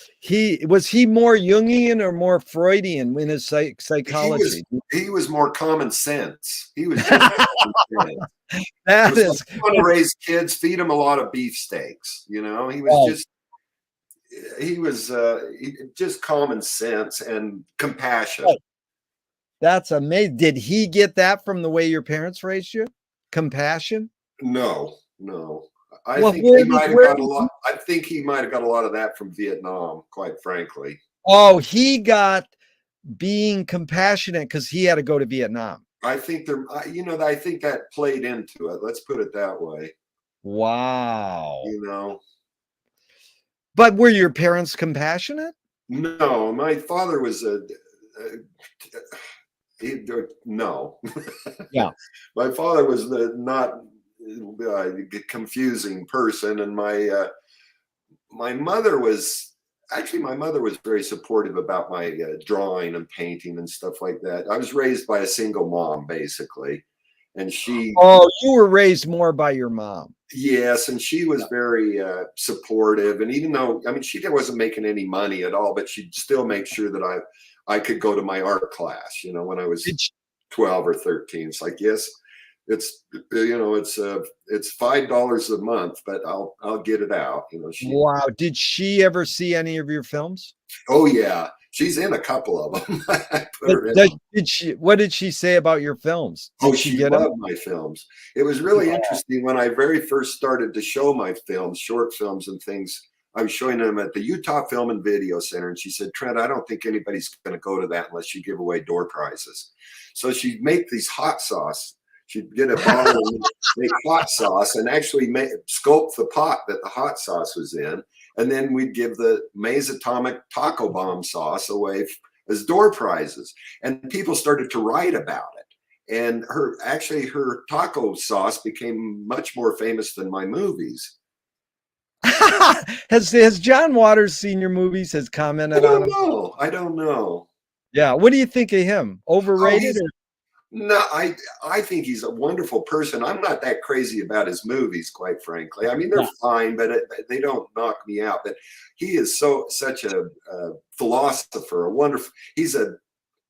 was he more Jungian or more Freudian in his psychology? He was more common sense. He was just common sense. It That was like, is, you want to raise kids, feed them a lot of beefsteaks. He was oh, just common sense and compassion. oh, that's amazing. Did he get that from the way your parents raised you? Compassion? No, no. I Well, think he might have got a lot. I think he might have got a lot of that from Vietnam, quite frankly. Oh, he got being compassionate because he had to go to Vietnam. I think I think that played into it. Let's put it that way. Wow. But were your parents compassionate? No, my father was no. Yeah. My father was not confusing person, and my mother was very supportive about my drawing and painting and stuff like that. I was raised by a single mom, basically, and she. Oh, you were raised more by your mom. Yes, and she was very supportive. And even though, she wasn't making any money at all, but she'd still make sure that I could go to my art class. When I was 12 or 13, it's like, yes, it's it's $5 a month, but I'll get it out. Wow. Did she ever see any of your films? Oh yeah, she's in a couple of them. What did she say about your films? Did she loved my films. It was really interesting when I very first started to show my films, short films and things. I was showing them at the Utah Film and Video Center, and she said, "Trent, I don't think anybody's going to go to that unless you give away door prizes." So she'd make these hot sauce. She'd get a bottle and make hot sauce and actually sculpt the pot that the hot sauce was in. And then we'd give the Maze Atomic Taco Bomb sauce away as door prizes. And people started to write about it. And her taco sauce became much more famous than my movies. Has John Waters seen your movies? Has commented on them? I don't know. Yeah. What do you think of him? Overrated? No, I think he's a wonderful person. I'm not that crazy about his movies, quite frankly. They're fine, but they don't knock me out. But he is such a philosopher, he's a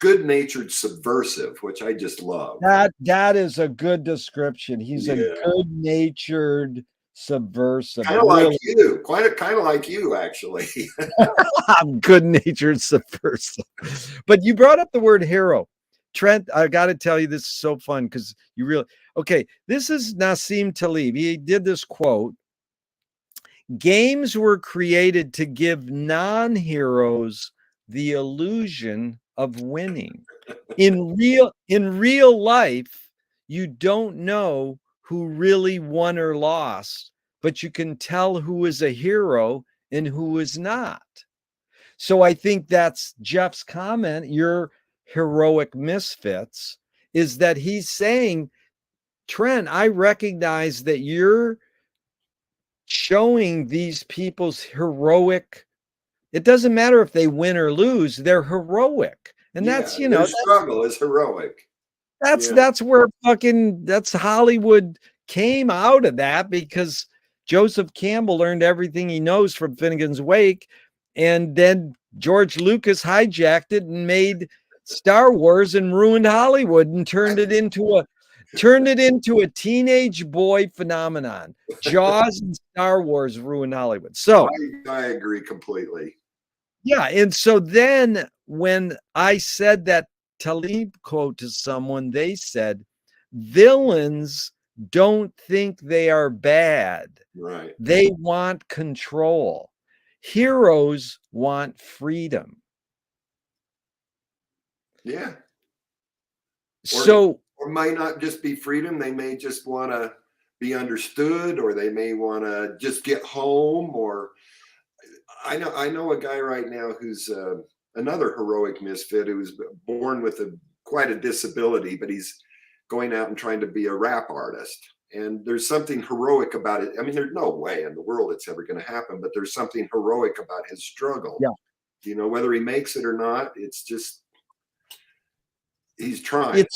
good-natured subversive, which I just love. That is a good description. He's a good-natured subversive. Kind of like you. Kind of like you, actually. I'm good-natured subversive. But you brought up the word hero. Trent, I got to tell you, this is so fun because this is Nassim Taleb. He did this quote. Games were created to give non-heroes the illusion of winning. In real life, you don't know who really won or lost, but you can tell who is a hero and who is not. So I think that's Jeff's comment. You're heroic misfits, is that he's saying, Trent, I recognize that you're showing these people's heroic. It doesn't matter if they win or lose, they're heroic. And that's, their struggle is heroic. That's where that's Hollywood came out of that, because Joseph Campbell learned everything he knows from Finnegan's Wake. And then George Lucas hijacked it and made Star Wars and ruined Hollywood and turned it into a teenage boy phenomenon. Jaws and Star Wars ruined Hollywood. So I agree completely. Yeah. And so then when I said that Taleb quote to someone, they said, villains don't think they are bad. Right. They want control. Heroes want freedom. Yeah. Or might not just be freedom. They may just want to be understood, or they may want to just get home. Or I know a guy right now who's another heroic misfit who was born with a quite a disability, but he's going out and trying to be a rap artist. And there's something heroic about it. I mean, there's no way in the world it's ever going to happen, but there's something heroic about his struggle. Yeah. You know, whether he makes it or not, it's just, he's trying.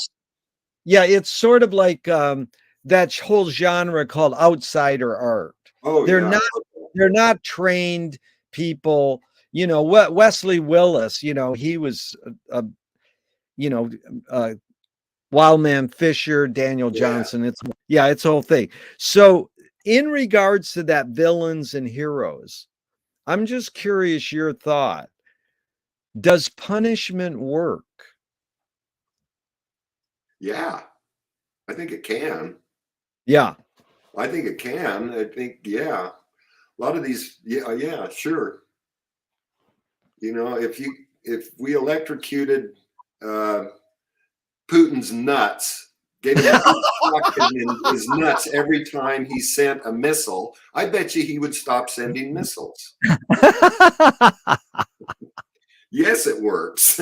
It's sort of like that whole genre called outsider art. Oh, They're not trained people. You know what? Wesley Willis, you know, he was you know, Wildman Fisher, Daniel Johnson. It's a whole thing. So in regards to that villains and heroes, I'm just curious your thought. Does punishment work? Yeah, I think it can. Yeah. I think it can. I think, yeah. A lot of these, yeah, sure. You know, if we electrocuted Putin's nuts, gave him a shock in his nuts every time he sent a missile, I bet you he would stop sending missiles. Yes, it works.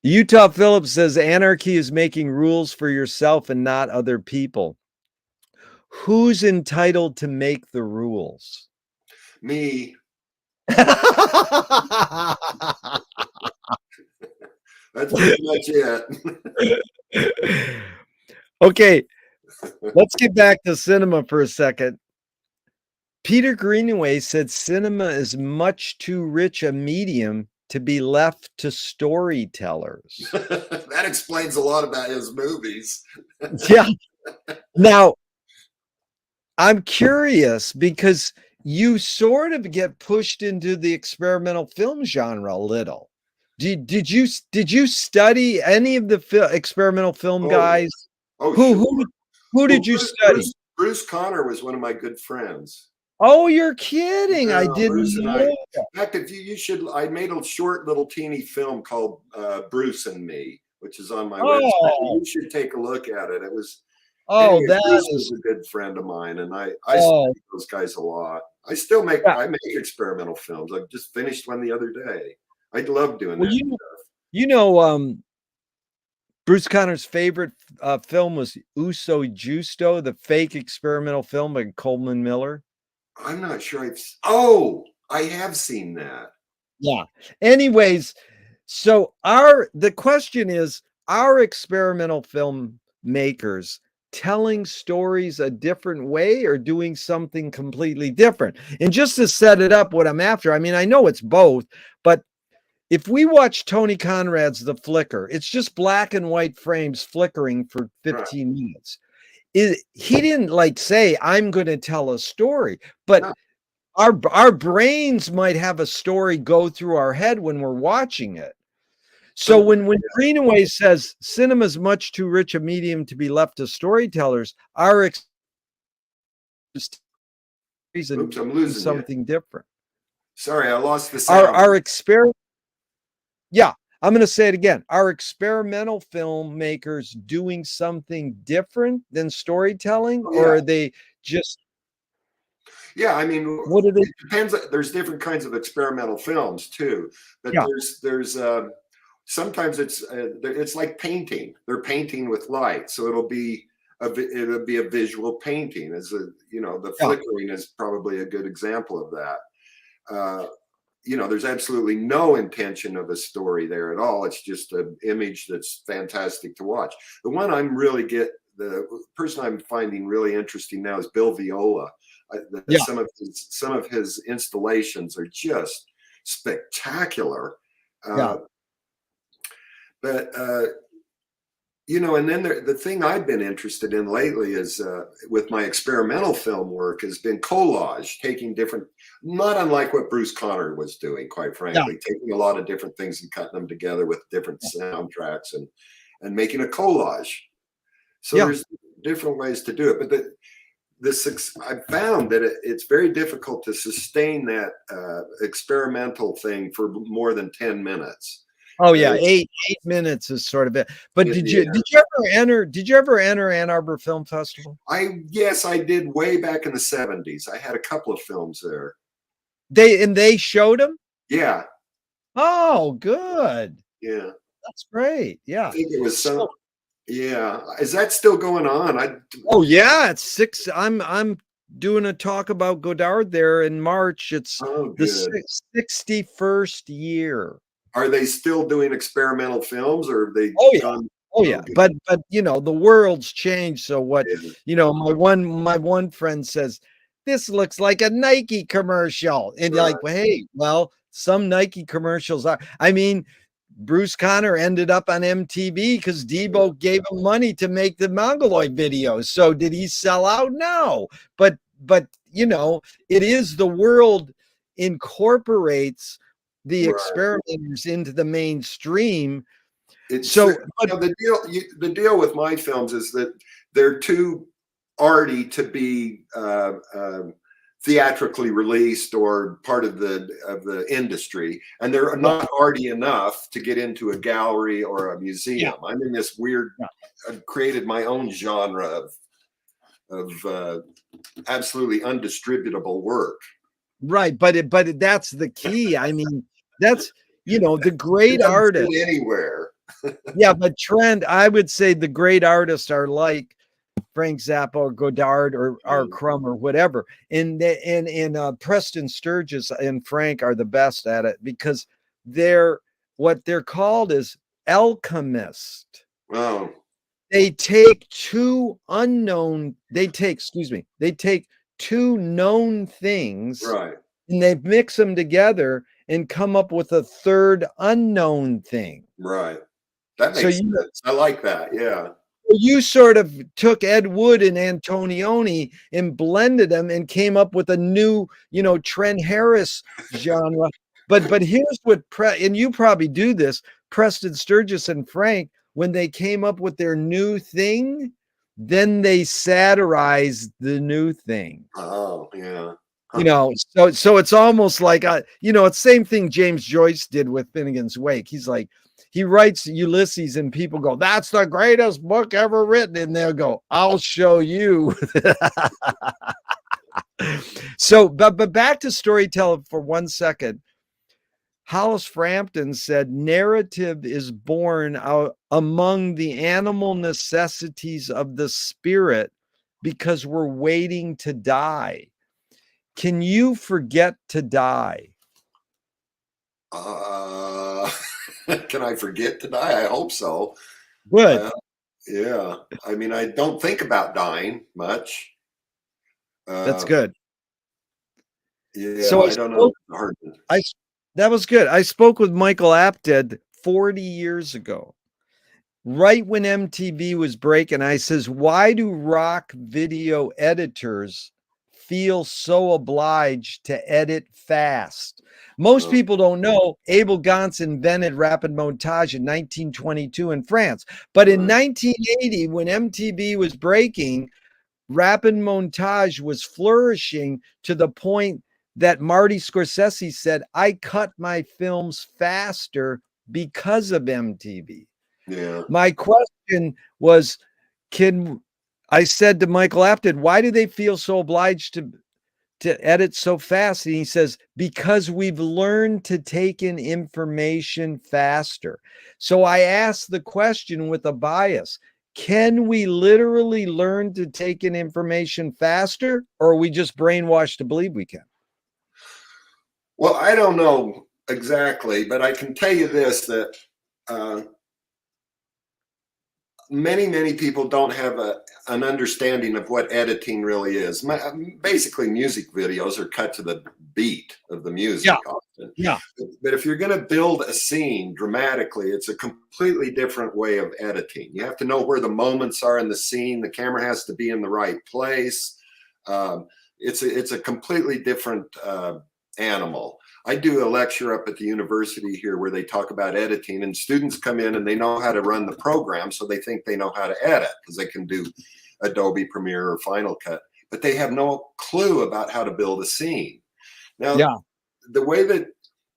Utah Phillips says anarchy is making rules for yourself and not other people. Who's entitled to make the rules? Me. That's pretty much it. Okay, let's get back to cinema for a second. Peter Greenaway said cinema is much too rich a medium to be left to storytellers. That explains a lot about his movies. Yeah. Now, I'm curious because you sort of get pushed into the experimental film genre a little. Did you study any of the experimental film guys? Oh, who did you study? Bruce Conner was one of my good friends. Oh, you're kidding! I didn't know. In fact, if you should, I made a short little teeny film called Bruce and Me, which is on my website. You should take a look at it. It was. Anyway, Bruce was a good friend of mine, and I study those guys a lot. I still make I make experimental films. I just finished one the other day. I love doing that stuff. You know, Bruce Conner's favorite film was Uso Justo, the fake experimental film by Coleman Miller. I'm not sure. I have seen that. Yeah. Anyways, so the question is, are experimental film makers telling stories a different way or doing something completely different? And just to set it up, what I'm after, I mean, I know it's both, but if we watch Tony Conrad's The Flicker, it's just black and white frames flickering for 15 minutes. He didn't like say, I'm going to tell a story, but our brains might have a story go through our head when we're watching it. So when Greenaway says cinema is much too rich a medium to be left to storytellers, I'm losing something different. Sorry, I lost the sound. Our experiment. Yeah, I'm going to say it again. Are experimental filmmakers doing something different than storytelling, or are they just? Yeah, I mean, what it depends. There's different kinds of experimental films too. But there's sometimes it's like painting. They're painting with light, so it'll be a visual painting. The flickering is probably a good example of that. There's absolutely no intention of a story there at all. It's just an image that's fantastic to watch. The person I'm finding really interesting now is Bill Viola. Some of his installations are just spectacular. And then the thing I've been interested in lately is with my experimental film work has been collage, taking different, not unlike what Bruce Conner was doing, quite frankly, taking a lot of different things and cutting them together with different soundtracks and making a collage. So there's different ways to do it. But I found that it's very difficult to sustain that experimental thing for more than 10 minutes. Oh yeah, 8 minutes is sort of it. But did you ever enter Ann Arbor Film Festival? Yes, I did way back in the 70s. I had a couple of films there. They showed them? Yeah. Oh, good. Yeah, That's great. I Yeah. think it was some. So, Yeah, is that still going on? oh yeah, it's six. I'm doing a talk about Godard there in March. It's Oh, the good. 61st year. Are they still doing experimental films, or have they Oh yeah. gone? Oh Oh, yeah. good. But the world's changed. So what, Yeah, my one friend says, this looks like a Nike commercial. And you're like, right, well, hey, well, some Nike commercials are. I mean, Bruce Conner ended up on MTV because yeah, Debo gave him money to make the Mongoloid videos. So did he sell out? No. But it is the world incorporates the right. experimenters into the mainstream. It's So, but the deal with my films is that they're too arty to be theatrically released or part of the industry, and they're yeah, not arty enough to get into a gallery or a yeah, museum. I'm in this weird. yeah. I've created my own genre of absolutely undistributable work. Right. But that's the key. I mean, that's the It great doesn't artists. fit anywhere. Yeah, but Trent, I would say the great artists are like Frank Zappa or Godard or R. Yeah. Crumb or whatever. And Preston Sturges and Frank are the best at it because they're what they're called is alchemist. Oh, They take they take two known things right, and they mix them together and come up with a third unknown thing. right. That So makes you sense. I like that. Yeah. you sort of took Ed Wood and Antonioni and blended them and came up with a new, Trent Harris genre. But here's and you probably do this, Preston Sturges and Frank, when they came up with their new thing, then they satirized the new thing. Oh, yeah. You Huh. know, so it's almost like it's same thing James Joyce did with Finnegan's Wake. He's like, he writes Ulysses, and people go, "That's the greatest book ever written," and they'll go, "I'll show you." So, but back to storytelling for 1 second. Hollis Frampton said, "Narrative is born out among the animal necessities of the spirit because we're waiting to die." Can you forget to die? Uh, can I forget to die? I hope so. Good. Uh, yeah. I mean, I don't think about dying much. That's Uh, good. yeah, So I don't know. Hard. I that was good. I spoke with Michael Apted 40 years ago, right when MTV was breaking. I says, "Why do rock video editors feel so obliged to edit fast?" Most Oh, people don't know Abel Gance invented rapid montage in 1922 in France. But in right. 1980, when MTV was breaking, rapid montage was flourishing to the point that Marty Scorsese said, "I cut my films faster because of MTV." Yeah. My question was, can I said to Michael Apted, why do they feel so obliged to edit so fast? And he says, because we've learned to take in information faster. So I asked the question with a bias. Can we literally learn to take in information faster, or are we just brainwashed to believe we can? Well, I don't know exactly, but I can tell you this that uh, many people don't have an understanding of what editing really is. Basically, music videos are cut to the beat of the Yeah, music often. yeah, But if you're going to build a scene dramatically, it's a completely different way of editing. You have to know where the moments are in the scene. The camera has to be in the right place. It's a completely different animal. I do a lecture up at the university here where they talk about editing, and students come in and they know how to run the program, so they think they know how to edit because they can do Adobe Premiere or Final Cut, but they have no clue about how to build a scene. Now, yeah, the way that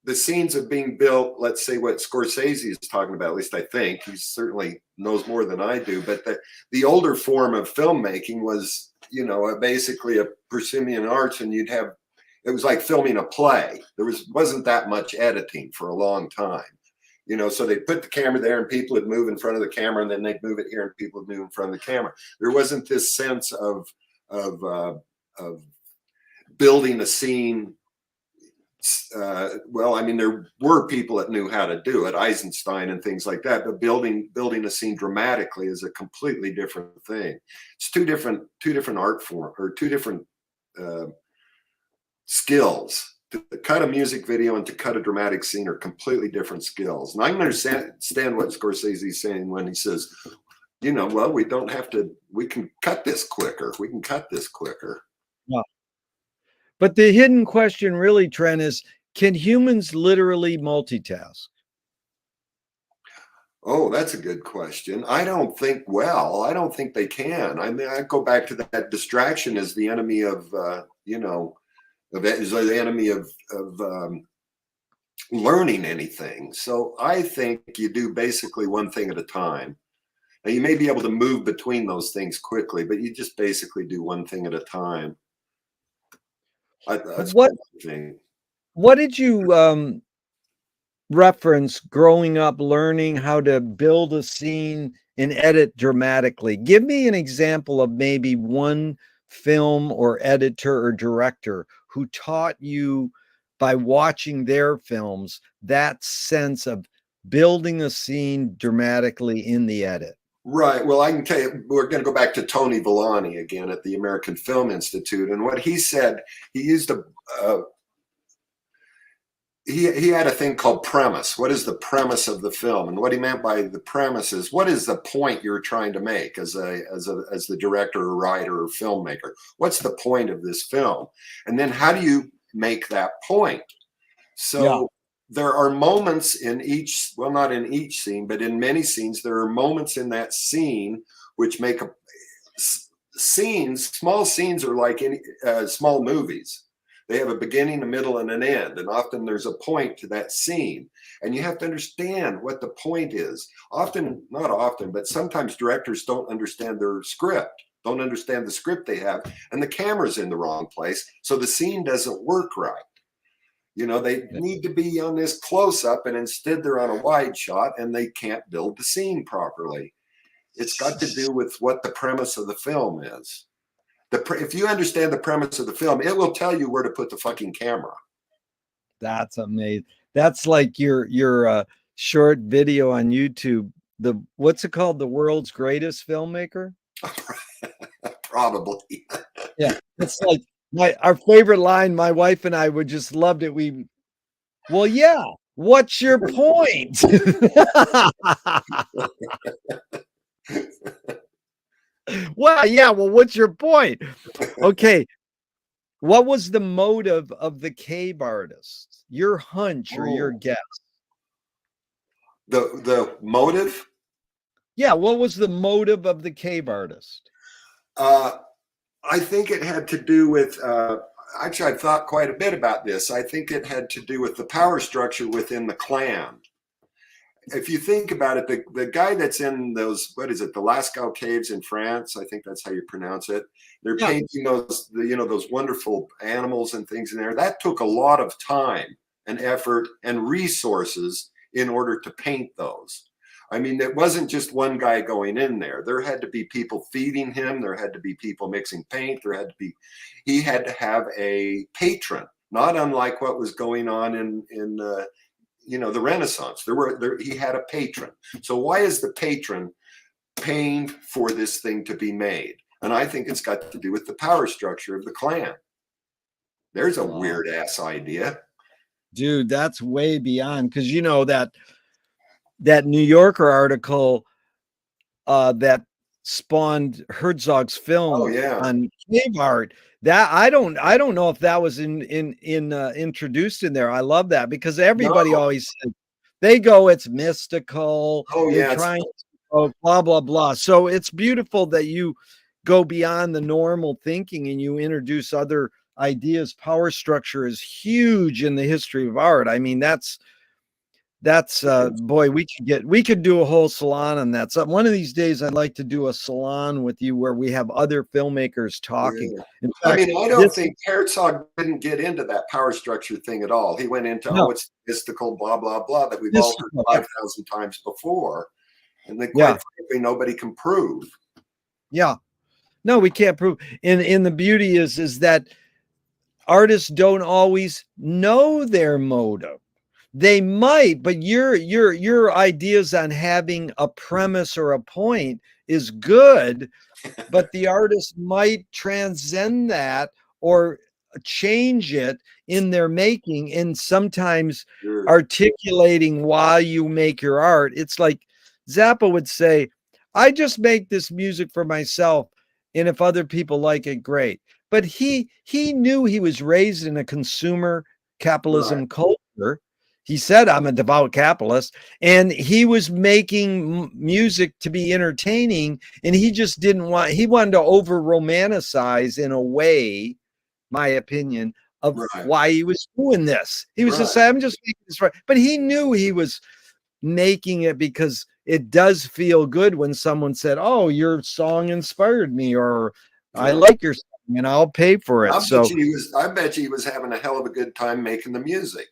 the scenes are being built, let's say what Scorsese is talking about, at least I think he certainly knows more than I do, but the older form of filmmaking was, basically a proscenium arch, and you'd have it was like filming a play. There wasn't that much editing for a long time. You know, so they'd put the camera there and people would move in front of the camera, and then they'd move it here and people would move in front of the camera. There wasn't this sense of building a scene. Well, I mean, there were people that knew how to do it, Eisenstein and things like that, but building a scene dramatically is a completely different thing. It's two different art form, or two different skills. To cut a music video and to cut a dramatic scene are completely different skills. And I can understand what Scorsese's saying when he says, you know, well, we don't have to, we can cut this quicker. We can cut this quicker. Yeah. But the hidden question really, Trent, is, can humans literally multitask? Oh, that's a good question. I don't think they can. I mean, I go back to that distraction is the enemy of, is the enemy of learning anything. So I think you do basically one thing at a time. Now, you may be able to move between those things quickly, but you just basically do one thing at a time. That's what I think. What did you reference growing up learning how to build a scene and edit dramatically? Give me an example of maybe one film or editor or director who taught you, by watching their films, that sense of building a scene dramatically in the edit. Right. Well, I can tell you, we're going to go back to Tony Villani again at the American Film Institute. And what he said, he used he had a thing called premise. What is the premise of the film? And what he meant by the premise is, what is the point you're trying to make as the director or writer or filmmaker? What's the point of this film? And then how do you make that point? So there are moments in each, well, not in each scene, but in many scenes, there are moments in that scene which make small scenes are like small movies. They have a beginning, a middle, and an end. And often there's a point to that scene. And you have to understand what the point is. Often, not often, but sometimes directors don't understand their script, don't understand the script they have, and the camera's in the wrong place. So the scene doesn't work right. You know, they need to be on this close up, and instead they're on a wide shot, and they can't build the scene properly. It's got to do with what the premise of the film is. If you understand the premise of the film, it will tell you where to put the fucking camera. That's amazing. That's like your short video on YouTube. What's it called? The world's greatest filmmaker? Probably. Yeah. It's like our favorite line. My wife and I would just loved it. Well, yeah. What's your point? Well, yeah. Well, what's your point? Okay. What was the motive of the cave artist? Your hunch or your guess? The motive? Yeah. What was the motive of the cave artist? I think it had to do with, actually, I've thought quite a bit about this. I think it had to do with the power structure within the clan. If you think about it, the guy that's in those, what is it, the Lascaux caves in France, I think that's how you pronounce it. They're painting those, those wonderful animals and things in there. That took a lot of time and effort and resources in order to paint those. I mean, it wasn't just one guy going in there. There had to be people feeding him. There had to be people mixing paint. He had to have a patron, not unlike what was going on in the Renaissance. He had a patron. So why is the patron paying for this thing to be made? And I think it's got to do with the power structure of the clan. There's a weird ass idea. Dude, that's way beyond, because that New Yorker article that spawned Herzog's film on cave art. That I don't know if that was introduced in there. I love that, because everybody always said they go, it's mystical. They're trying to blah blah blah. So it's beautiful that you go beyond the normal thinking and you introduce other ideas. Power structure is huge in the history of art. I mean, that's That's boy, we could do a whole salon on that. So one of these days I'd like to do a salon with you where we have other filmmakers talking. Yeah. In I fact, mean, I don't this think Herzog didn't get into that power structure thing at all. He went into, no, oh, it's mystical, blah, blah, blah, that we've this all heard 5,000 times before. And then quite yeah, frankly, nobody can prove. yeah. No, we can't prove. And the beauty is that artists don't always know their motive. They might, but your ideas on having a premise or a point is good, but the artist might transcend that or change it in their making, and sometimes Sure. articulating why you make your art. It's like Zappa would say, I just make this music for myself, and if other people like it, great. But he knew he was raised in a consumer Right. capitalism culture. He said, I'm a devout capitalist, and he was making music to be entertaining, and he just didn't want, he wanted to over romanticize in a way, my opinion, of Right. why he was doing this. He was just Right. saying, I'm just making this right. But he knew he was making it because it does feel good when someone said, oh, your song inspired me, or I Right. like your song and I'll pay for it. So, I bet you he was having a hell of a good time making the music.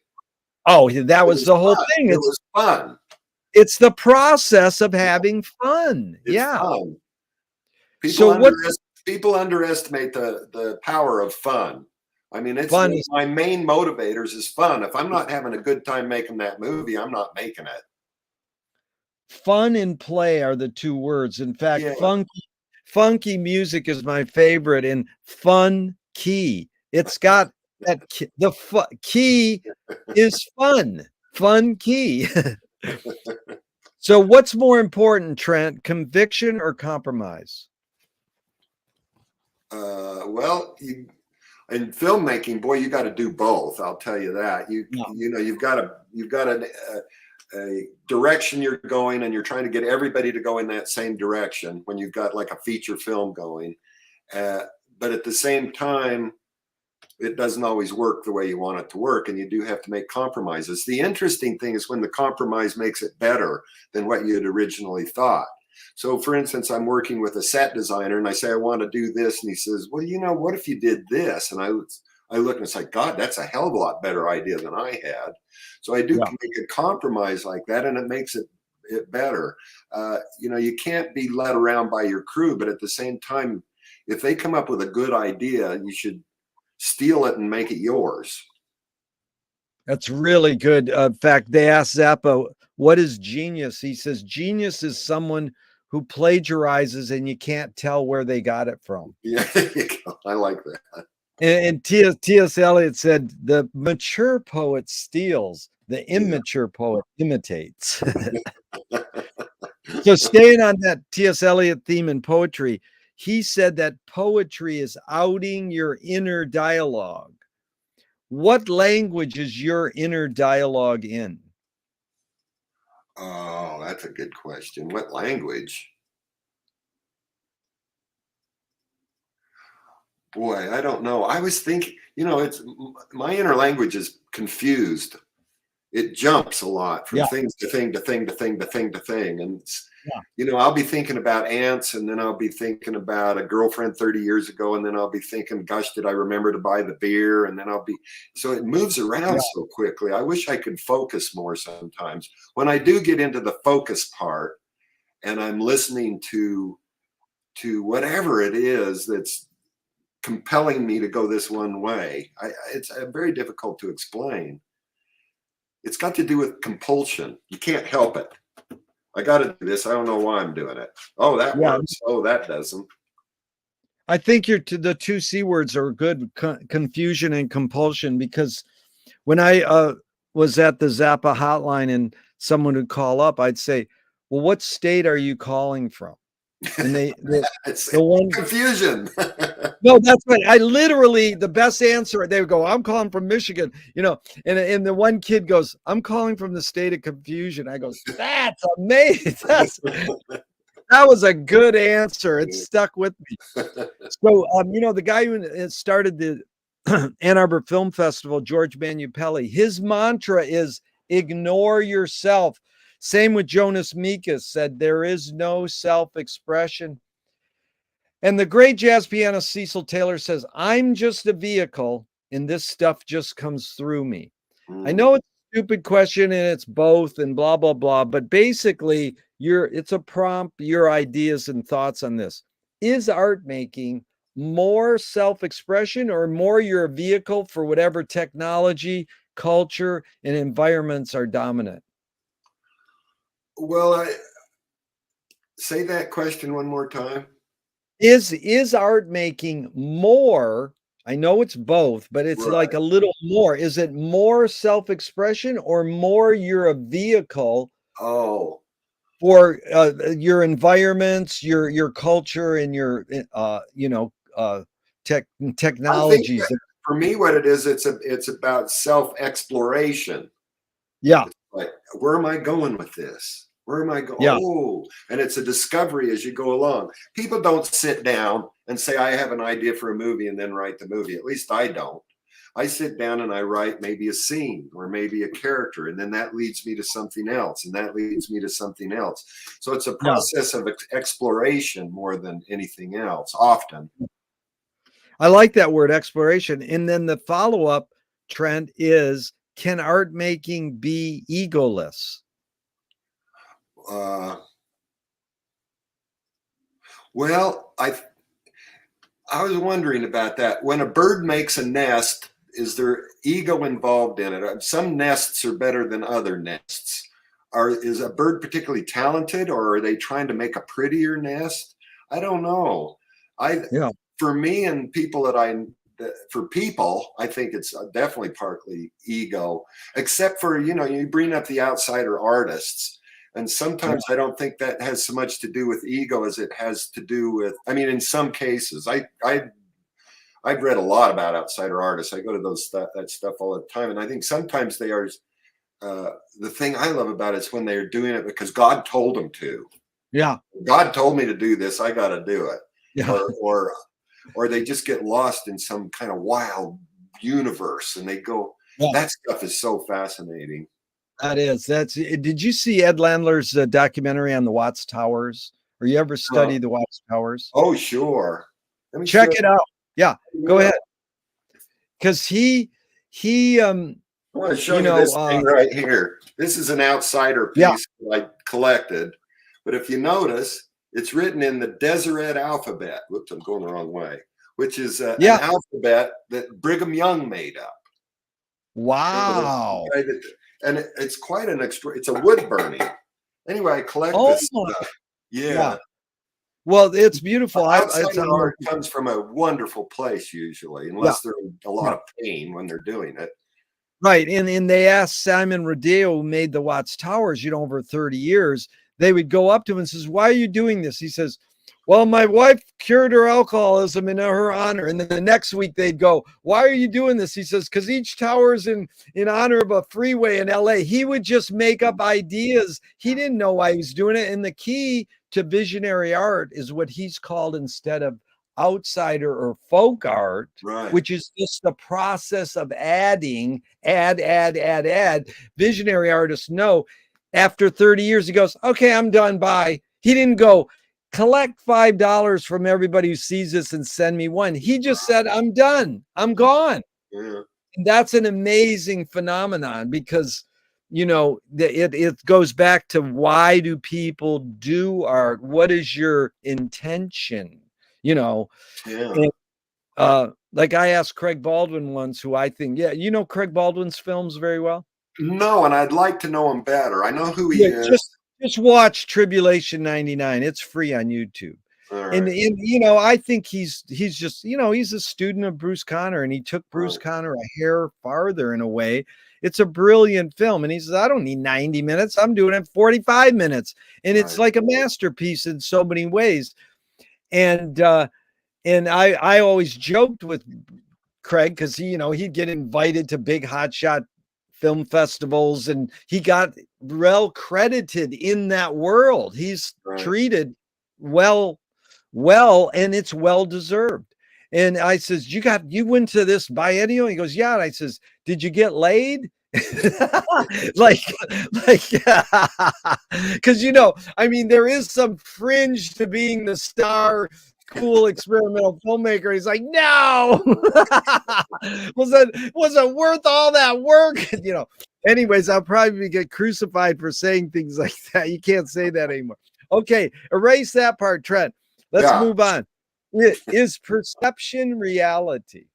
oh, that It was was the whole fun. thing. It was fun. It's the process of having fun. It's Yeah. fun. So what's People underestimate the power of fun. I mean, it's fun one of is my main motivators is fun. If I'm not having a good time making that movie, I'm not making it. fun and play are the two words. In fact, Yeah. funky music is my favorite, and fun key. It's got that key, key is fun. Fun key. So what's more important, Trent, conviction or compromise? Well, in filmmaking, boy, you got to do both. I'll tell you that. Yeah. You've got a direction you're going, and you're trying to get everybody to go in that same direction when you've got like a feature film going. But at the same time, it doesn't always work the way you want it to work, and you do have to make compromises. The interesting thing is when the compromise makes it better than what you had originally thought. So for instance, I'm working with a set designer and I say, I want to do this. And he says, well, what if you did this? And I look and it's like, God, that's a hell of a lot better idea than I had. So I do Yeah. make a compromise like that, and it makes it better. You can't be led around by your crew, but at the same time, if they come up with a good idea, you should steal it and make it yours. That's really good. In fact, they asked Zappa, what is genius? He says, genius is someone who plagiarizes and you can't tell where they got it from. Yeah, there you go. I like that. And T.S. Eliot said, the mature poet steals, the immature poet imitates. So staying on that T.S. Eliot theme in poetry, he said that poetry is outing your inner dialogue. What language is your inner dialogue in? Oh, that's a good question. What language? Boy, I don't know. I was thinking, it's my inner language is confused. It jumps a lot from Yeah. things to thing to thing to thing to thing to thing. And Yeah. I'll be thinking about ants, and then I'll be thinking about a girlfriend 30 years ago, and then I'll be thinking, gosh, did I remember to buy the beer? And then so it moves around so quickly. I wish I could focus more sometimes. When I do get into the focus part and I'm listening to whatever it is that's compelling me to go this one way, it's very difficult to explain. It's got to do with compulsion. You can't help it. I got to do this. I don't know why I'm doing it. Oh, that works. Oh, that doesn't. I think the two C words are good, confusion and compulsion, because when I was at the Zappa hotline and someone would call up, I'd say, well, what state are you calling from? And the one confusion. No, that's right. I literally, the best answer, they would go, I'm calling from Michigan, and the one kid goes, I'm calling from the state of confusion. I go, that's amazing. That was a good answer. It stuck with me. So, the guy who started the Ann Arbor Film Festival, George Manupelli, his mantra is Ignore yourself. Same with Jonas Mekas said, there is no self-expression. And the great jazz pianist Cecil Taylor says, I'm just a vehicle and this stuff just comes through me. I Mm. know it's a stupid question and it's both and blah, blah, blah, but basically it's a prompt, your ideas and thoughts on this. Is art making more self-expression or more your vehicle for whatever technology, culture, and environments are dominant? Well, say that question one more time. Is art making more? I know it's both, but it's Right. like a little more. Is it more self-expression or more you're a vehicle Oh, for your environments, your culture, and your I think technologies? that for me, what it is, it's about self-exploration. Yeah, It's like, where am I going with this? Where am I going? yeah, Oh, and it's a discovery as you go along. People don't sit down and say, I have an idea for a movie and then write the movie. At least I don't. I sit down and I write maybe a scene or maybe a character, and then that leads me to something else, and that leads me to something else. So it's a yeah. process of exploration more than anything else, often. I like that word, exploration. And then the follow-up, Trent, is can art making be egoless? Uh, well, I was wondering about that. When a bird makes a nest, is there ego involved in it? Some nests are better than other nests. Is a bird particularly talented, or are they trying to make a prettier nest? I don't know. I Yeah, For me and people for people, I think it's definitely partly ego. Except for you bring up the outsider artists. And yeah, sometimes I don't think that has so much to do with ego as it has to do with, I mean, in some cases, I've read a lot about outsider artists. I go to that stuff all the time. And I think sometimes they are, the thing I love about it is when they're doing it because God told them to. yeah, God told me to do this. I got to do it. yeah. Or they just get lost in some kind of wild universe and they go, Yeah. that stuff is so fascinating. Did you see Ed Landler's documentary on the Watts Towers? Or you ever Uh, study the Watts Towers? oh, sure. Let me show Check it out. Yeah, go you. ahead. Because he I want to show you you know this thing right here. This is an outsider yeah, piece that I collected. But if you notice, it's written in the Deseret alphabet. Whoops, I'm going the wrong way. Which is an yeah. alphabet that Brigham Young made up. Wow. And it's quite an extra. It's a wood burning. Anyway, I collect Oh this my, stuff. yeah. Yeah. Well, it's beautiful. It's Outsider on art comes from a wonderful place usually, yeah, unless they're in a lot yeah. of pain when they're doing it. Right. And they asked Simon Rodeo, who made the Watts Towers, over 30 years. They would go up to him and says, why are you doing this? He says, well, my wife cured her alcoholism in her honor. And then the next week they'd go, why are you doing this? He says, because each tower is in honor of a freeway in LA. He would just make up ideas. He didn't know why he was doing it. And the key to visionary art is what he's called, instead of outsider or folk art, Right. which is just the process of adding, add. Visionary artists know after 30 years, he goes, okay, I'm done. Bye. He didn't go, collect $5 from everybody who sees this and send me one. He just said, I'm done. I'm gone. Yeah. And that's an amazing phenomenon because, it goes back to why do people do art? What is your intention? Yeah. And, like I asked Craig Baldwin once, who I think, yeah, Craig Baldwin's films very well. No, and I'd like to know him better. I know who he Yeah, is. just watch Tribulation 99. It's free on YouTube. All And, right. I think he's just, he's a student of Bruce Conner, and he took Bruce Right. Conner a hair farther in a way. It's a brilliant film. And he says, I don't need 90 minutes. I'm doing it in 45 minutes. And it's Right. like a masterpiece in so many ways. And I always joked with Craig because he'd get invited to big hotshot film festivals and he got well credited in that world. He's Right. treated well, and it's well deserved. And I says, you went to this biennial? He goes, yeah. And I says, did you get laid? like, like, because I mean, there is some fringe to being the star, cool experimental filmmaker. He's like, no, was it worth all that work? Anyways, I'll probably get crucified for saying things like that. You can't say that anymore. Okay, erase that part, Trent. Let's Yeah. move on. Is perception reality?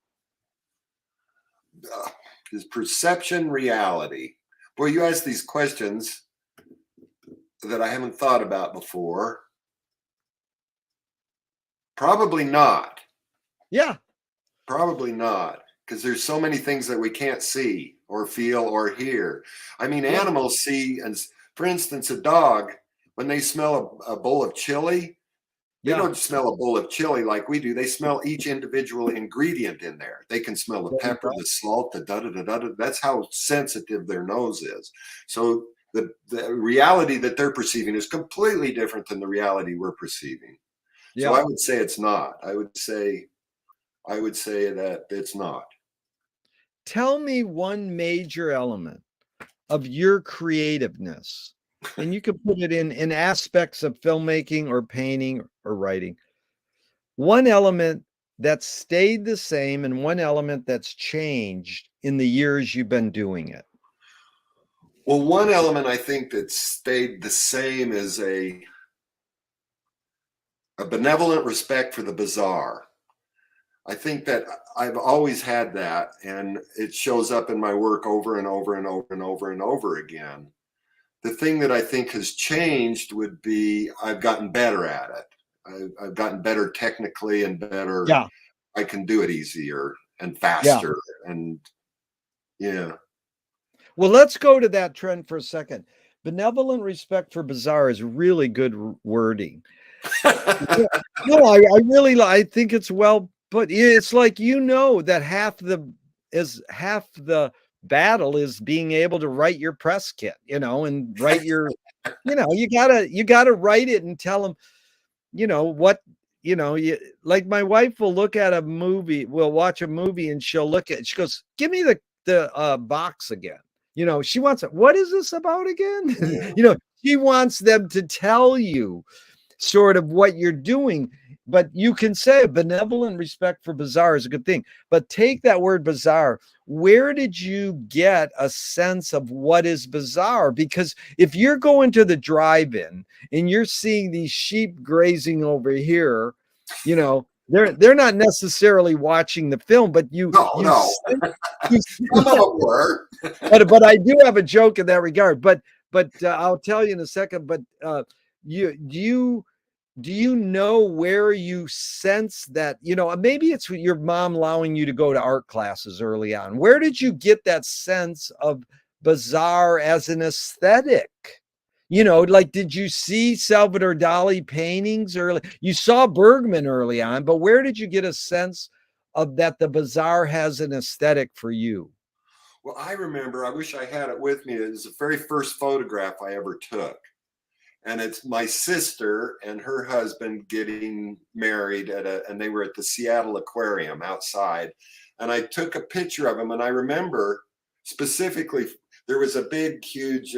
Is perception reality? Boy, you ask these questions that I haven't thought about before. Probably not. Yeah. Probably not. Because there's so many things that we can't see or feel or hear. I mean, Yeah. animals see, and for instance, a dog, when they smell a bowl of chili, they Yeah. don't smell a bowl of chili like we do. They smell each individual ingredient in there. They can smell the pepper, the salt, the da da da da. That's how sensitive their nose is. So the reality that they're perceiving is completely different than the reality we're perceiving. So Yeah. I would say it's not. I would say that it's not. Tell me one major element of your creativeness, and you can put it in aspects of filmmaking or painting or writing. One element that stayed the same and one element that's changed in the years you've been doing it. Well, one element I think that stayed the same is a benevolent respect for the bizarre. I think that I've always had that, and it shows up in my work over and over and over and over and over again. The thing that I think has changed would be I've gotten better at it. I've gotten better technically and better. Yeah. I can do it easier and Yeah. faster. And yeah. Well, let's go to that trend for a second. Benevolent respect for bizarre is really good wording. No, I think it's well put. It's like that half the battle is being able to write your press kit, and write your, you gotta write it and tell them, what, like my wife will look at a movie, we'll watch a movie and she'll look at it, she goes, give me the box again. She wants it. What is this about again? She wants them to tell you sort of what you're doing. But you can say benevolent respect for bizarre is a good thing. But take that word bizarre. Where did you get a sense of what is bizarre? Because if you're going to the drive-in and you're seeing these sheep grazing over here, they're not necessarily watching the film, but you No. Some of them were. but I do have a joke in that regard. But I'll tell you in a second. But do you know where you sense that, maybe it's your mom allowing you to go to art classes early on. Where did you get that sense of bizarre as an aesthetic? Like, did you see Salvador Dali paintings early? You saw Bergman early on, but where did you get a sense of that the bizarre has an aesthetic for you? Well, I remember, I wish I had it with me. It was the very first photograph I ever took. And it's my sister and her husband getting married and they were at the Seattle Aquarium outside. And I took a picture of them. And I remember specifically, there was a big, huge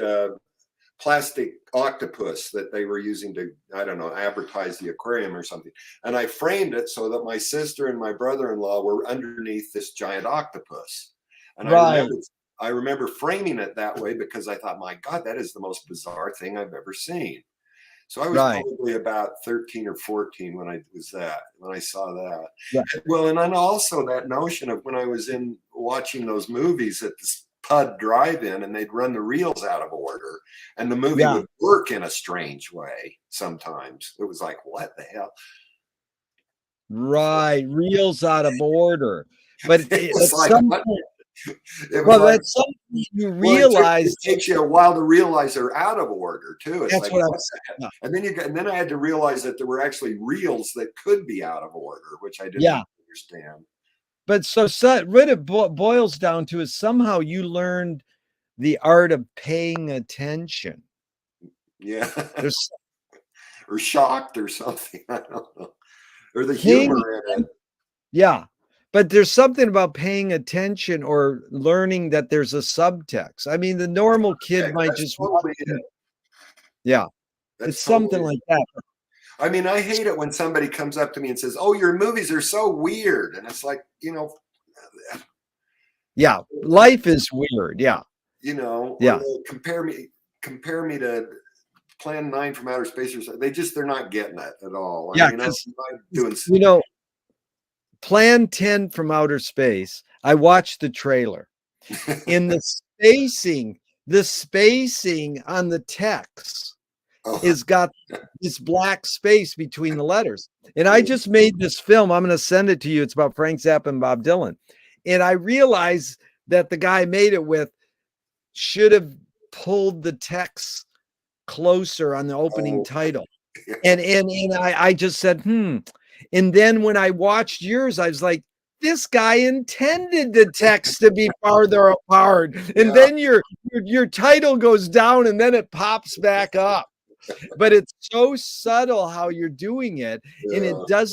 plastic octopus that they were using to, I don't know, advertise the aquarium or something. And I framed it so that my sister and my brother-in-law were underneath this giant octopus. And Right. I remember framing it that way because I thought, my God, that is the most bizarre thing I've ever seen. So I was Right. probably about 13 or 14 when I saw that. Right. Well, and then also that notion of when I was in watching those movies at this PUD drive-in and they'd run the reels out of order and the movie Yeah. would work in a strange way sometimes. It was like, what the hell? Right. Reels out of order. But It at was like, some what? point, It was well, like, at some point you well, realize it takes you a while to realize they're out of order too. It's that's like, what I'm what the saying. heck? And then I had to realize that there were actually reels that could be out of order, which I didn't Yeah. understand. But what it boils down to is somehow you learned the art of paying attention. Yeah. There's Or shocked or something. I don't know. Or the paying, humor in it. yeah, but there's something about paying attention or learning that there's a subtext. I mean, the normal kid might That's just totally it. yeah, That's it's something totally it. like that. I mean, I hate it when somebody comes up to me and says, "Oh, your movies are so weird," and it's like, Yeah, life is weird. Yeah, or yeah, they'll compare me to Plan 9 from Outer Space or something. They're not getting it at all. yeah. Because I'm doing. you know, Plan 10 from Outer Space. I watched the trailer. In the spacing on the text Oh, is got this black space between the letters. And I just made this film. I'm going to send it to you. It's about Frank Zappa and Bob Dylan. And I realized that the guy I made it with should have pulled the text closer on the opening oh, title. yeah. And I just said, And then when I watched yours, I was like, this guy intended the text to be farther apart. And Yeah, then your title goes down and then it pops back up. But it's so subtle how you're doing it. And yeah.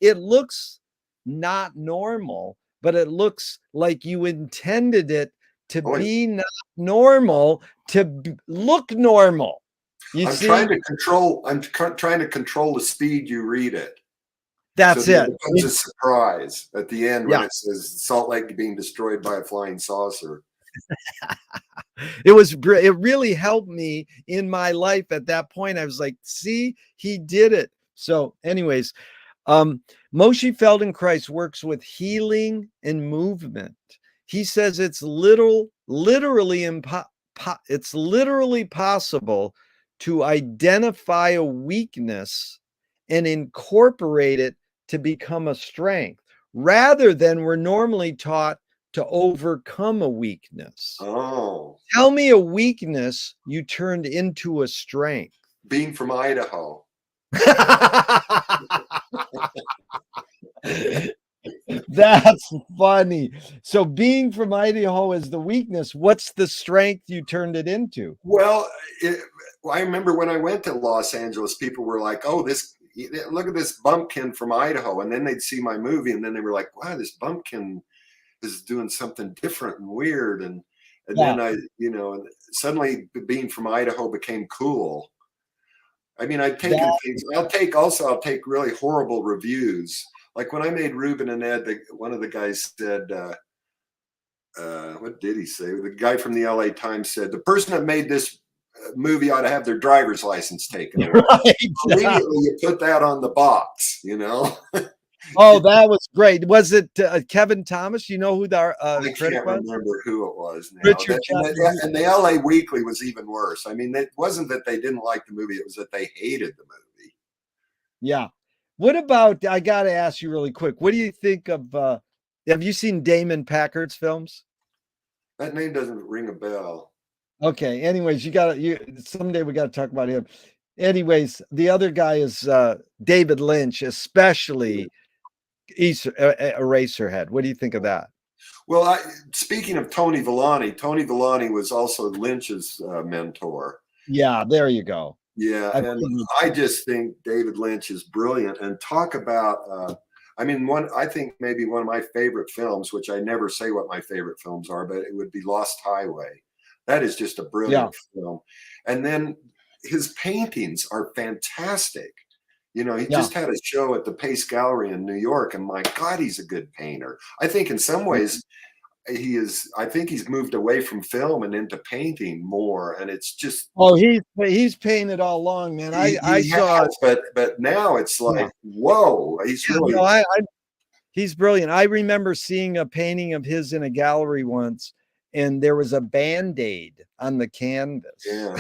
it looks not normal, but it looks like you intended it to Oh, be not normal, to look normal. You see? I'm trying to control the speed you read it. So That's that it. it becomes a surprise at the end when Yeah. it says Salt Lake being destroyed by a flying saucer. It really helped me in my life at that point. I was like, see, he did it. So, anyways, Moshe Feldenkrais works with healing and movement. He says it's it's literally possible to identify a weakness and incorporate it to become a strength, rather than we're normally taught to overcome a weakness. Oh, Tell me a weakness you turned into a strength. being from Idaho. That's funny. So being from Idaho is the weakness. What's the strength you turned it into? Well, I remember when I went to Los Angeles, people were like, "Oh, look at this bumpkin from Idaho," and then they'd see my movie, and then they were like, "Wow, this bumpkin is doing something different and weird," and Yeah. then suddenly being from Idaho became cool. I mean, I'll take really horrible reviews. Like when I made Ruben and Ed, one of the guys said, what did he say? The guy from the LA Times said, the person that made this movie ought to have their driver's license taken away. Right. Immediately you put that on the box, Oh, that was great. Was it Kevin Thomas? You know who the I Trent can't was? remember who it was now. Richard And the LA Weekly was even worse. I mean, it wasn't that they didn't like the movie, it was that they hated the movie. Yeah. What about, I got to ask you really quick, what do you think of, have you seen Damon Packard's films? That name doesn't ring a bell. Okay. Anyways, someday we got to talk about him. Anyways, the other guy is David Lynch, especially Eraserhead. What do you think of that? Well, speaking of Tony Villani was also Lynch's mentor. Yeah, there you go. Yeah, and I just think David Lynch is brilliant. And talk about, I think maybe one of my favorite films, which I never say what my favorite films are, but it would be Lost Highway. That is just a brilliant film. And then his paintings are fantastic. He just had a show at the Pace Gallery in New York, and my God, he's a good painter. I think in some ways I think he's moved away from film and into painting more, and it's just he's painted all along, man. I saw it, but now it's like whoa, he's really he's brilliant. I remember seeing a painting of his in a gallery once, and there was a Band-Aid on the canvas. Yeah.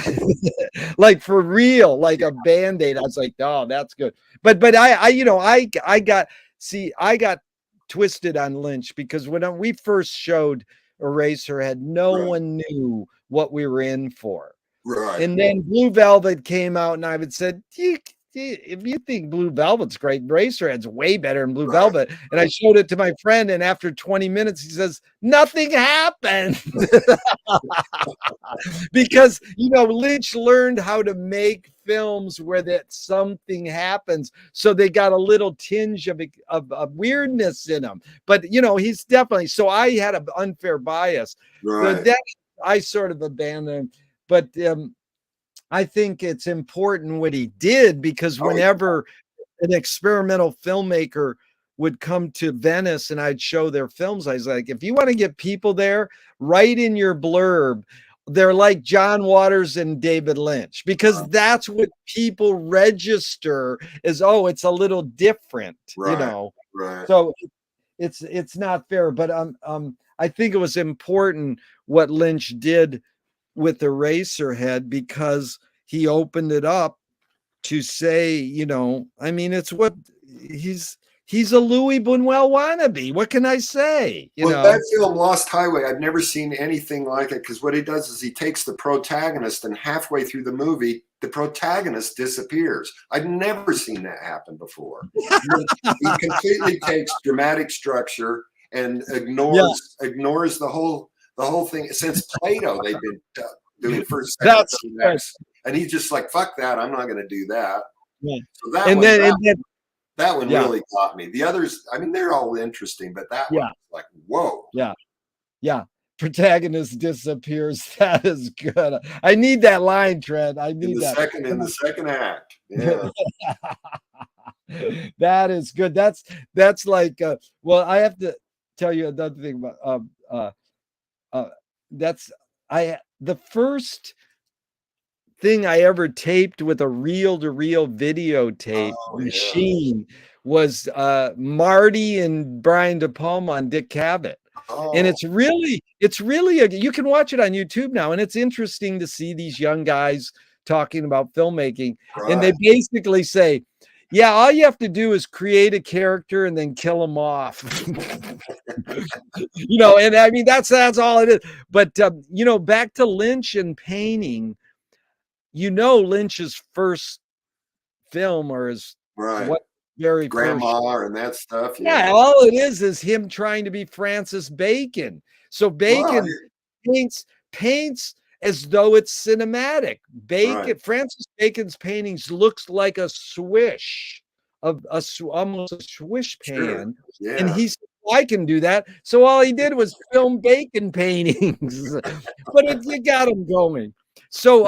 Like for real, like a Band-Aid. I was like, oh, that's good. But I got twisted on Lynch because when we first showed Eraserhead, no one knew what we were in for. Right. And then Blue Velvet came out, and I would said, if you think Blue Velvet's great, Eraserhead's way better than Blue Velvet. And I showed it to my friend, and after 20 minutes, he says, nothing happened. Because, Lynch learned how to make films where that something happens, so they got a little tinge of weirdness in them. But he's definitely, so I had an unfair bias. Right. That I sort of abandoned, but I think it's important what he did, because Oh, yeah. whenever an experimental filmmaker would come to Venice and I'd show their films, I was like, if you want to get people there, write in your blurb, they're like John Waters and David Lynch, because that's what people register as, oh, it's a little different, Right. Right. So it's not fair. But I think it was important what Lynch did with Eraserhead, because he opened it up to say, I mean, it's what he's a Louis Buñuel wannabe. What can I say? Well, that film, Lost Highway, I've never seen anything like it, because what he does is he takes the protagonist, and halfway through the movie, the protagonist disappears. I've never seen that happen before. He completely takes dramatic structure and ignores the whole thing. Since Plato, they've been doing first, second, third, next, and he's just like, fuck that, I'm not going to do that. Yeah. So that one really got me. The others, I mean, they're all interesting, but that one was like, whoa. Yeah. Protagonist disappears. That is good. I need that line, Trent. I need that. In the second act. Yeah. That is good. That's like, well, I have to tell you another thing about, the first thing I ever taped with a reel-to-reel videotape machine was Marty and Brian De Palma on Dick Cavett. And it's really you can watch it on YouTube now, and it's interesting to see these young guys talking about filmmaking. And they basically say, yeah, all you have to do is create a character and then kill them off. And I mean, that's all it is. But back to Lynch and painting, Lynch's first film, or his very Grandma first, and that stuff. Yeah, all it is him trying to be Francis Bacon. So Bacon paints as though it's cinematic. Francis Bacon's paintings looks like a swish of almost a swish pan. Yeah. And he said, I can do that. So all he did was film Bacon paintings. But you got him going. So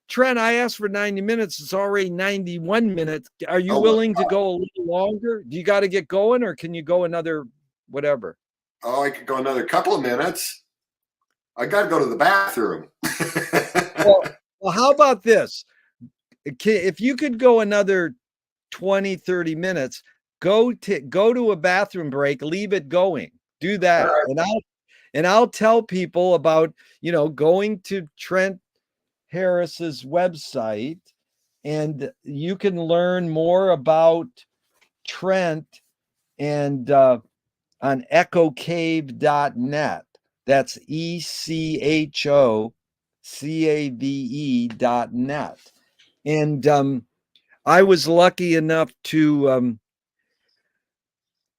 Trent, I asked for 90 minutes. It's already 91 minutes. Are you willing to go a little longer? Do you got to get going, or can you go another whatever? Oh, I could go another couple of minutes. I got to go to the bathroom. well, how about this? If you could go another 20, 30 minutes, go to a bathroom break, leave it going. Do that. Right. And I'll tell people about, going to Trent Harris's website, and you can learn more about Trent and on echocave.net. That's ECHOCAVE.net. And I was lucky enough to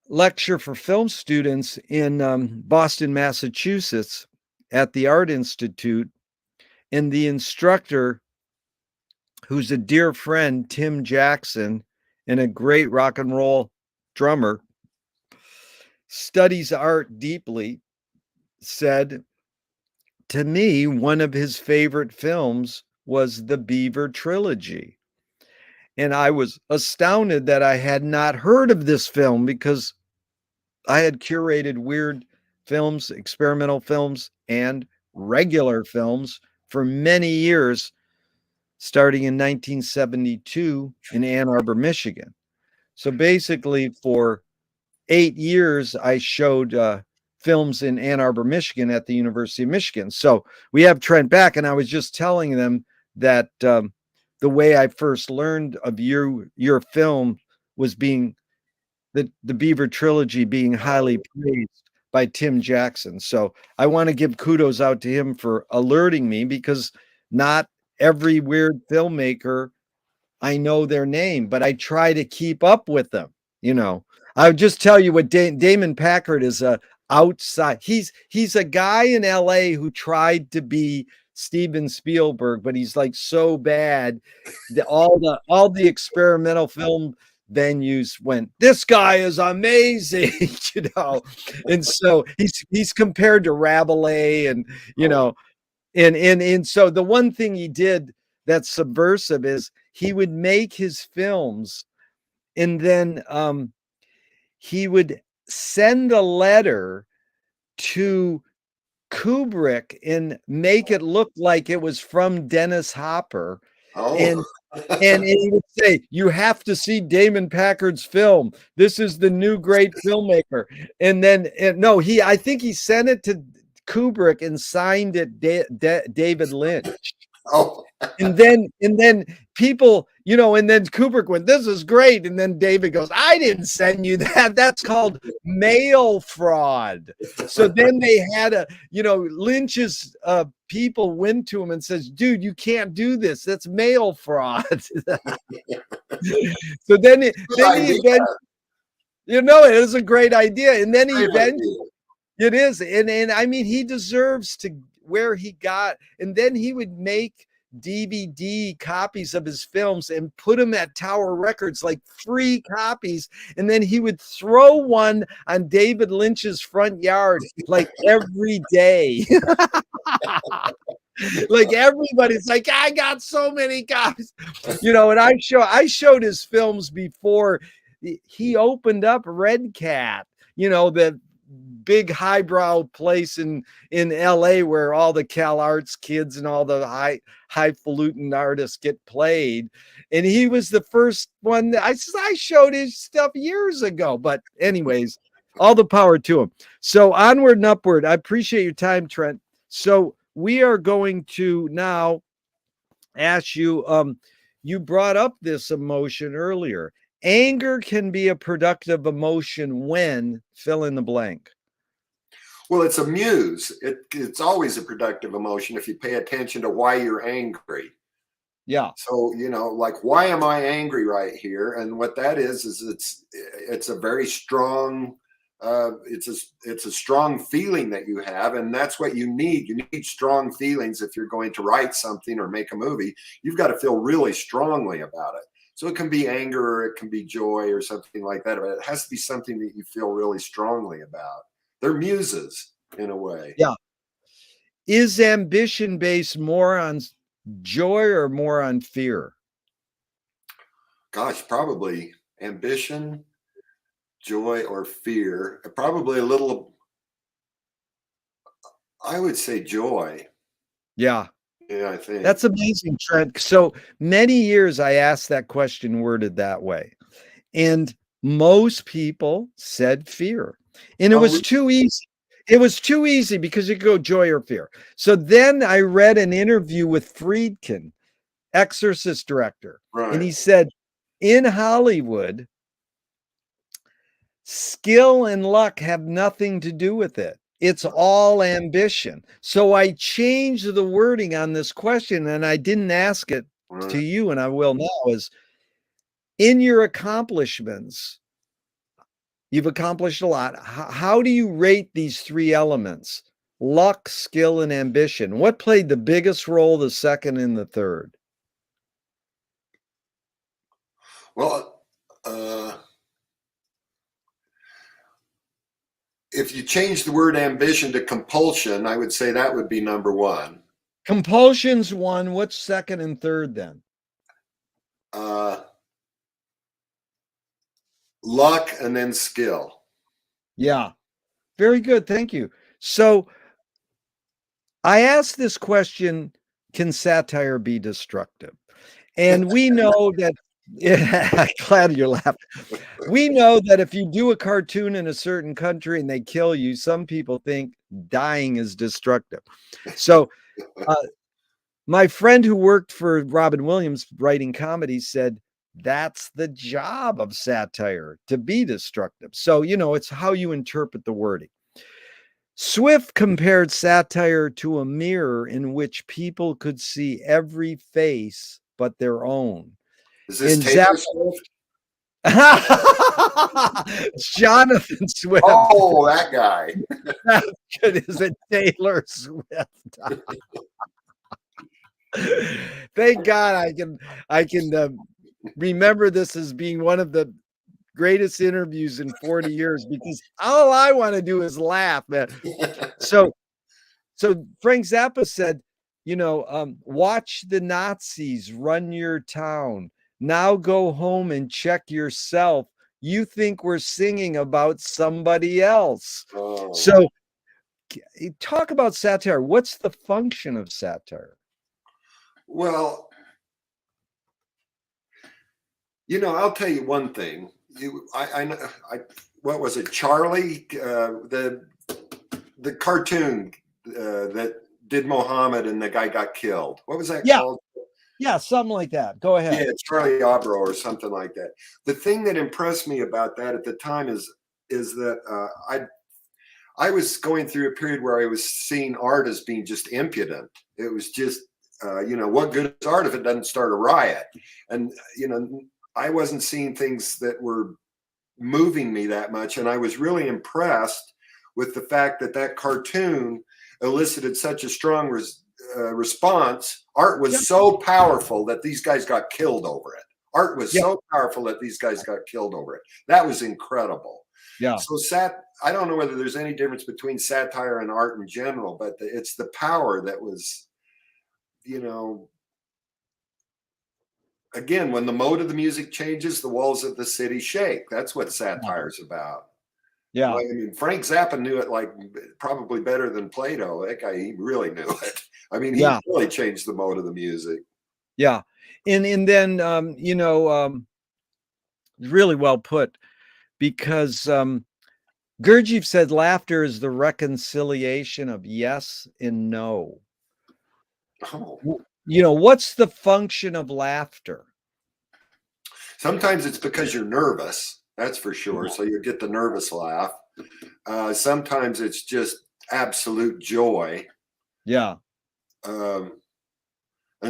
lecture for film students in Boston, Massachusetts at the Art Institute. And the instructor, who's a dear friend, Tim Jackson, and a great rock and roll drummer, studies art deeply, said to me one of his favorite films was the Beaver trilogy. And I was astounded that I had not heard of this film, because I had curated weird films, experimental films, and regular films for many years, starting in 1972 in Ann Arbor, Michigan. So basically for 8 years, I showed films in Ann Arbor, Michigan at the University of Michigan. So we have Trent back, and I was just telling them that the way I first learned of your film was being the Beaver trilogy being highly praised by Tim Jackson. So I want to give kudos out to him for alerting me, because not every weird filmmaker I know their name, but I try to keep up with them. I would just tell you what Damon Packard is outside. He's a guy in LA who tried to be Steven Spielberg, but he's like so bad that all the experimental film venues went, this guy is amazing, and so he's compared to Rabelais, and you Oh, know, and so the one thing he did that's subversive is he would make his films, and then he would send a letter to Kubrick and make it look like it was from Dennis Hopper. oh. And he would say, you have to see Damon Packard's film. This is the new great filmmaker. And then, no, I think he sent it to Kubrick and signed it David Lynch. Oh. And then people, and then Kubrick went, this is great. And then David goes, I didn't send you that. That's called mail fraud. So then they had Lynch's people went to him and says, dude, you can't do this. That's mail fraud. So then he eventually, it is a great idea. And then he eventually, it is. And I mean, he deserves to where he got, and then he would make DVD copies of his films and put them at Tower Records, like free copies. And then he would throw one on David Lynch's front yard like every day. Like everybody's like, I got so many copies, and I showed his films before he opened up Red Cat, the big highbrow place in LA where all the Cal Arts kids and all the highfalutin artists get played. And he was the first one that I showed his stuff years ago. But anyways, all the power to him. So onward and upward. I appreciate your time, Trent. So we are going to now ask you, you brought up this emotion earlier. Anger can be a productive emotion when fill in the blank. Well, it's a muse. It's always a productive emotion if you pay attention to why you're angry. Yeah. So, like, why am I angry right here? And what that is it's a very strong, it's a strong feeling that you have. And that's what you need. You need strong feelings if you're going to write something or make a movie. You've got to feel really strongly about it. So it can be anger or it can be joy or something like that, but it has to be something that you feel really strongly about. They're muses in a way. Yeah. Is ambition based more on joy or more on fear? Gosh, probably ambition, joy, or fear. Probably a little, I would say joy. Yeah. Yeah, I think. That's amazing, Trent. So many years I asked that question worded that way. And most people said fear. And it was too easy. It was too easy because you could go joy or fear. So then I read an interview with Friedkin, Exorcist director. Right. And he said, in Hollywood, skill and luck have nothing to do with it. It's all ambition. So I changed the wording on this question, and I didn't ask it to you, and I will now, is in your accomplishments, you've accomplished a lot. How do you rate these three elements? Luck, skill, and ambition. What played the biggest role, the second and the third? Well, if you change the word ambition to compulsion, I would say that would be number one. Compulsion's one. What's second and third then? Luck and then skill. Yeah. Very good. Thank you. So I asked this question, can satire be destructive? And we know that, yeah, glad you're laughing. We know that if you do a cartoon in a certain country and they kill you, some people think dying is destructive. So my friend who worked for Robin Williams writing comedy said, that's the job of satire, to be destructive. So, it's how you interpret the wording. Swift compared satire to a mirror in which people could see every face but their own. Is this Taylor Swift? Jonathan Swift. Oh, that guy. Is it Taylor Swift? Thank God I can remember this as being one of the greatest interviews in 40 years because all I want to do is laugh, man. So Frank Zappa said, watch the Nazis run your town. Now go home and check yourself. You think we're singing about somebody else. Oh. So talk about satire. What's the function of satire? Well, I'll tell you one thing. What was it, Charlie? The cartoon that did Mohammed and the guy got killed. What was that called? Yeah, something like that. Go ahead. Yeah, Charlie Obro or something like that. The thing that impressed me about that at the time is that I was going through a period where I was seeing art as being just impudent. It was just, what good is art if it doesn't start a riot? And, I wasn't seeing things that were moving me that much. And I was really impressed with the fact that cartoon elicited such a strong response. Art was so powerful that these guys got killed over it. Art was so powerful that these guys got killed over it. That was incredible. Yeah. So I don't know whether there's any difference between satire and art in general, but it's the power that was, again, when the mode of the music changes, the walls of the city shake. That's what satire is about. Yeah. Well, I mean, Frank Zappa knew it like probably better than Plato. That guy, he really knew it. I mean, he really changed the mode of the music. Yeah. And then, really well put, because Gurdjieff said laughter is the reconciliation of yes and no. Oh. What's the function of laughter? Sometimes it's because you're nervous. That's for sure. So you get the nervous laugh. Sometimes it's just absolute joy. Yeah. And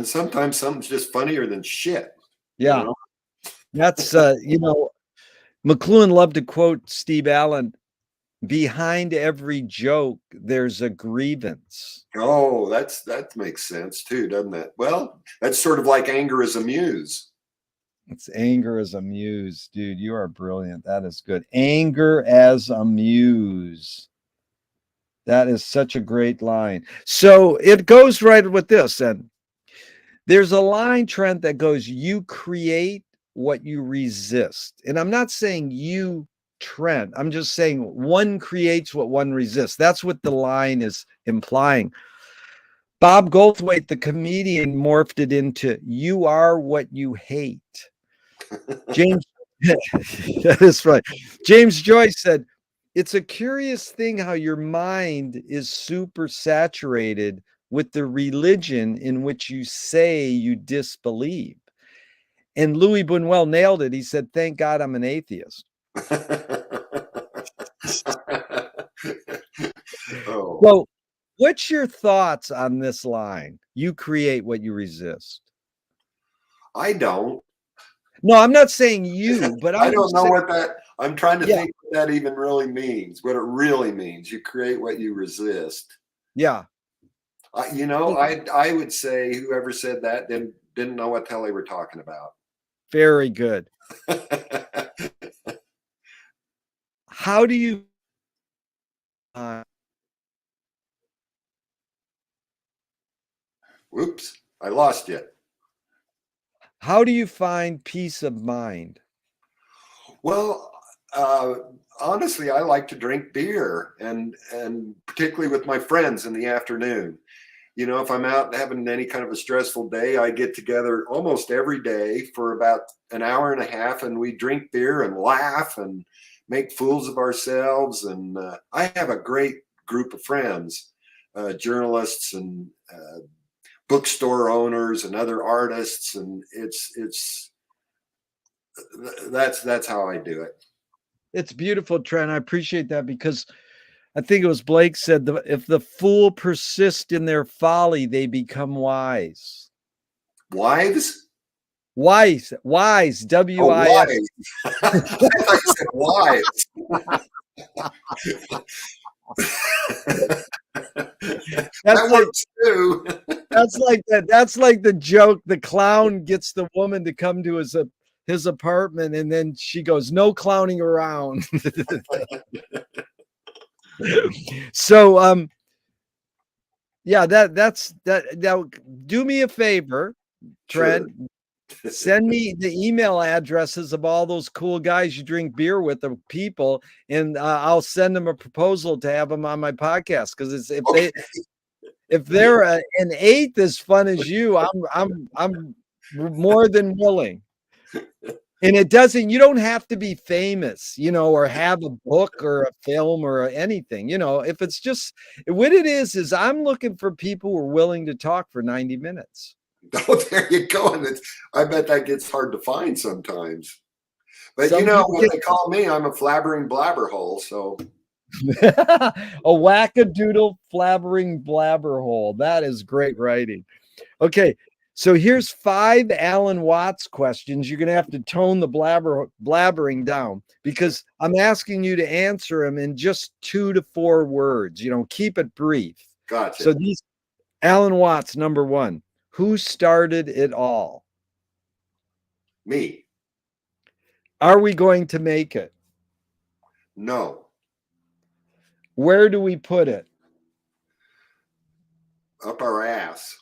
sometimes something's just funnier than shit. Yeah. That's, McLuhan loved to quote Steve Allen, behind every joke, there's a grievance. Oh, that makes sense too, doesn't it? Well, that's sort of like anger as a muse. It's anger as a muse, dude. You are brilliant. That is good. Anger as a muse. That is such a great line. So it goes right with this. And there's a line, Trent, that goes, you create what you resist. And I'm not saying you, Trent. I'm just saying one creates what one resists. That's what the line is implying. Bob Goldthwait, the comedian, morphed it into you are what you hate. James, that is right. James Joyce said, it's a curious thing how your mind is super saturated with the religion in which you say you disbelieve. And Louis Buñuel nailed it. He said, thank God I'm an atheist. Oh. Well, what's your thoughts on this line? You create what you resist. I don't. No, I'm not saying you, but I don't know what that, I'm trying to think what that even really means, what it really means. You create what you resist. Yeah. I would say whoever said that didn't know what the hell they were talking about. Very good. How do you whoops, I lost you. How do you find peace of mind? Well, honestly, I like to drink beer and particularly with my friends in the afternoon. If I'm out having any kind of a stressful day, I get together almost every day for about an hour and a half and we drink beer and laugh and make fools of ourselves. And I have a great group of friends, journalists and bookstore owners and other artists. And that's how I do it. It's beautiful, Trent. I appreciate that because I think it was Blake said, if the fool persist in their folly, they become wise. Wives? Wise, W-I-S. Oh, I thought you said wives. That works too. That's like the joke. The clown gets the woman to come to his apartment, and then she goes, "No clowning around." So, yeah, that's that. Now, do me a favor, Sure. Trent. Send me the email addresses of all those cool guys you drink beer with, the people, and I'll send them a proposal to have them on my podcast. Because it's Okay. if they're an eighth as fun as you, I'm more than willing. And you don't have to be famous, or have a book or a film or anything. If it's just what it is I'm looking for people who are willing to talk for 90 minutes. Oh, there you go. And I bet that gets hard to find sometimes. But Some people what they call me, I'm a flabbering blabberhole. So a wackadoodle flabbering blabberhole. That is great writing. Okay, so here's 5 Alan Watts questions. You're going to have to tone the blabbering down because I'm asking you to answer them in just 2 to 4 words. Keep it brief. gotcha. So these Alan Watts, number 1. Who started it all? Me. Are we going to make it? No. Where do we put it? Up our ass.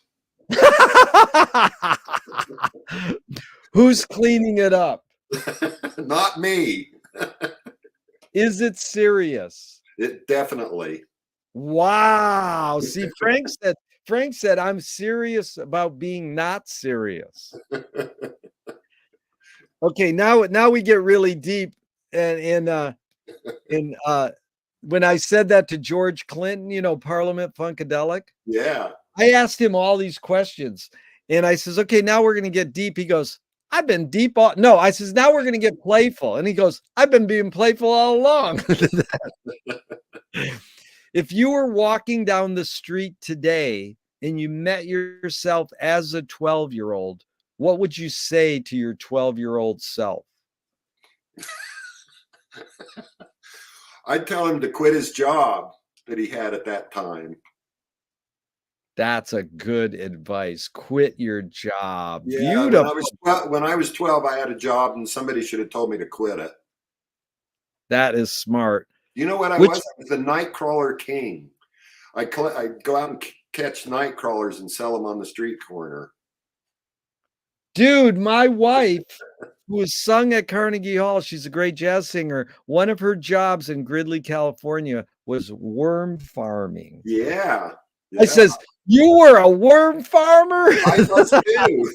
Who's cleaning it up? Not me. Is it serious? It definitely. Wow. See, Frank said I'm serious about being not serious. Okay, now we get really deep and when I said that to George Clinton, Parliament Funkadelic. Yeah. I asked him all these questions and I says, okay, now we're going to get deep. He goes, I've been deep. No, I says, now we're going to get playful. And he goes, I've been being playful all along. If you were walking down the street today and you met yourself as a 12-year-old, what would you say to your 12-year-old self? I'd tell him to quit his job that he had at that time. That's a good advice. Quit your job. Yeah, Beautiful. when I was 12, I had a job and somebody should have told me to quit it. That is smart. You know what I was? I was the nightcrawler king. I'd go out and catch night crawlers and sell them on the street corner. Dude, my wife, who has sung at Carnegie Hall, she's a great jazz singer. One of her jobs in Gridley, California was worm farming. Yeah. I says, you were a worm farmer? I was too.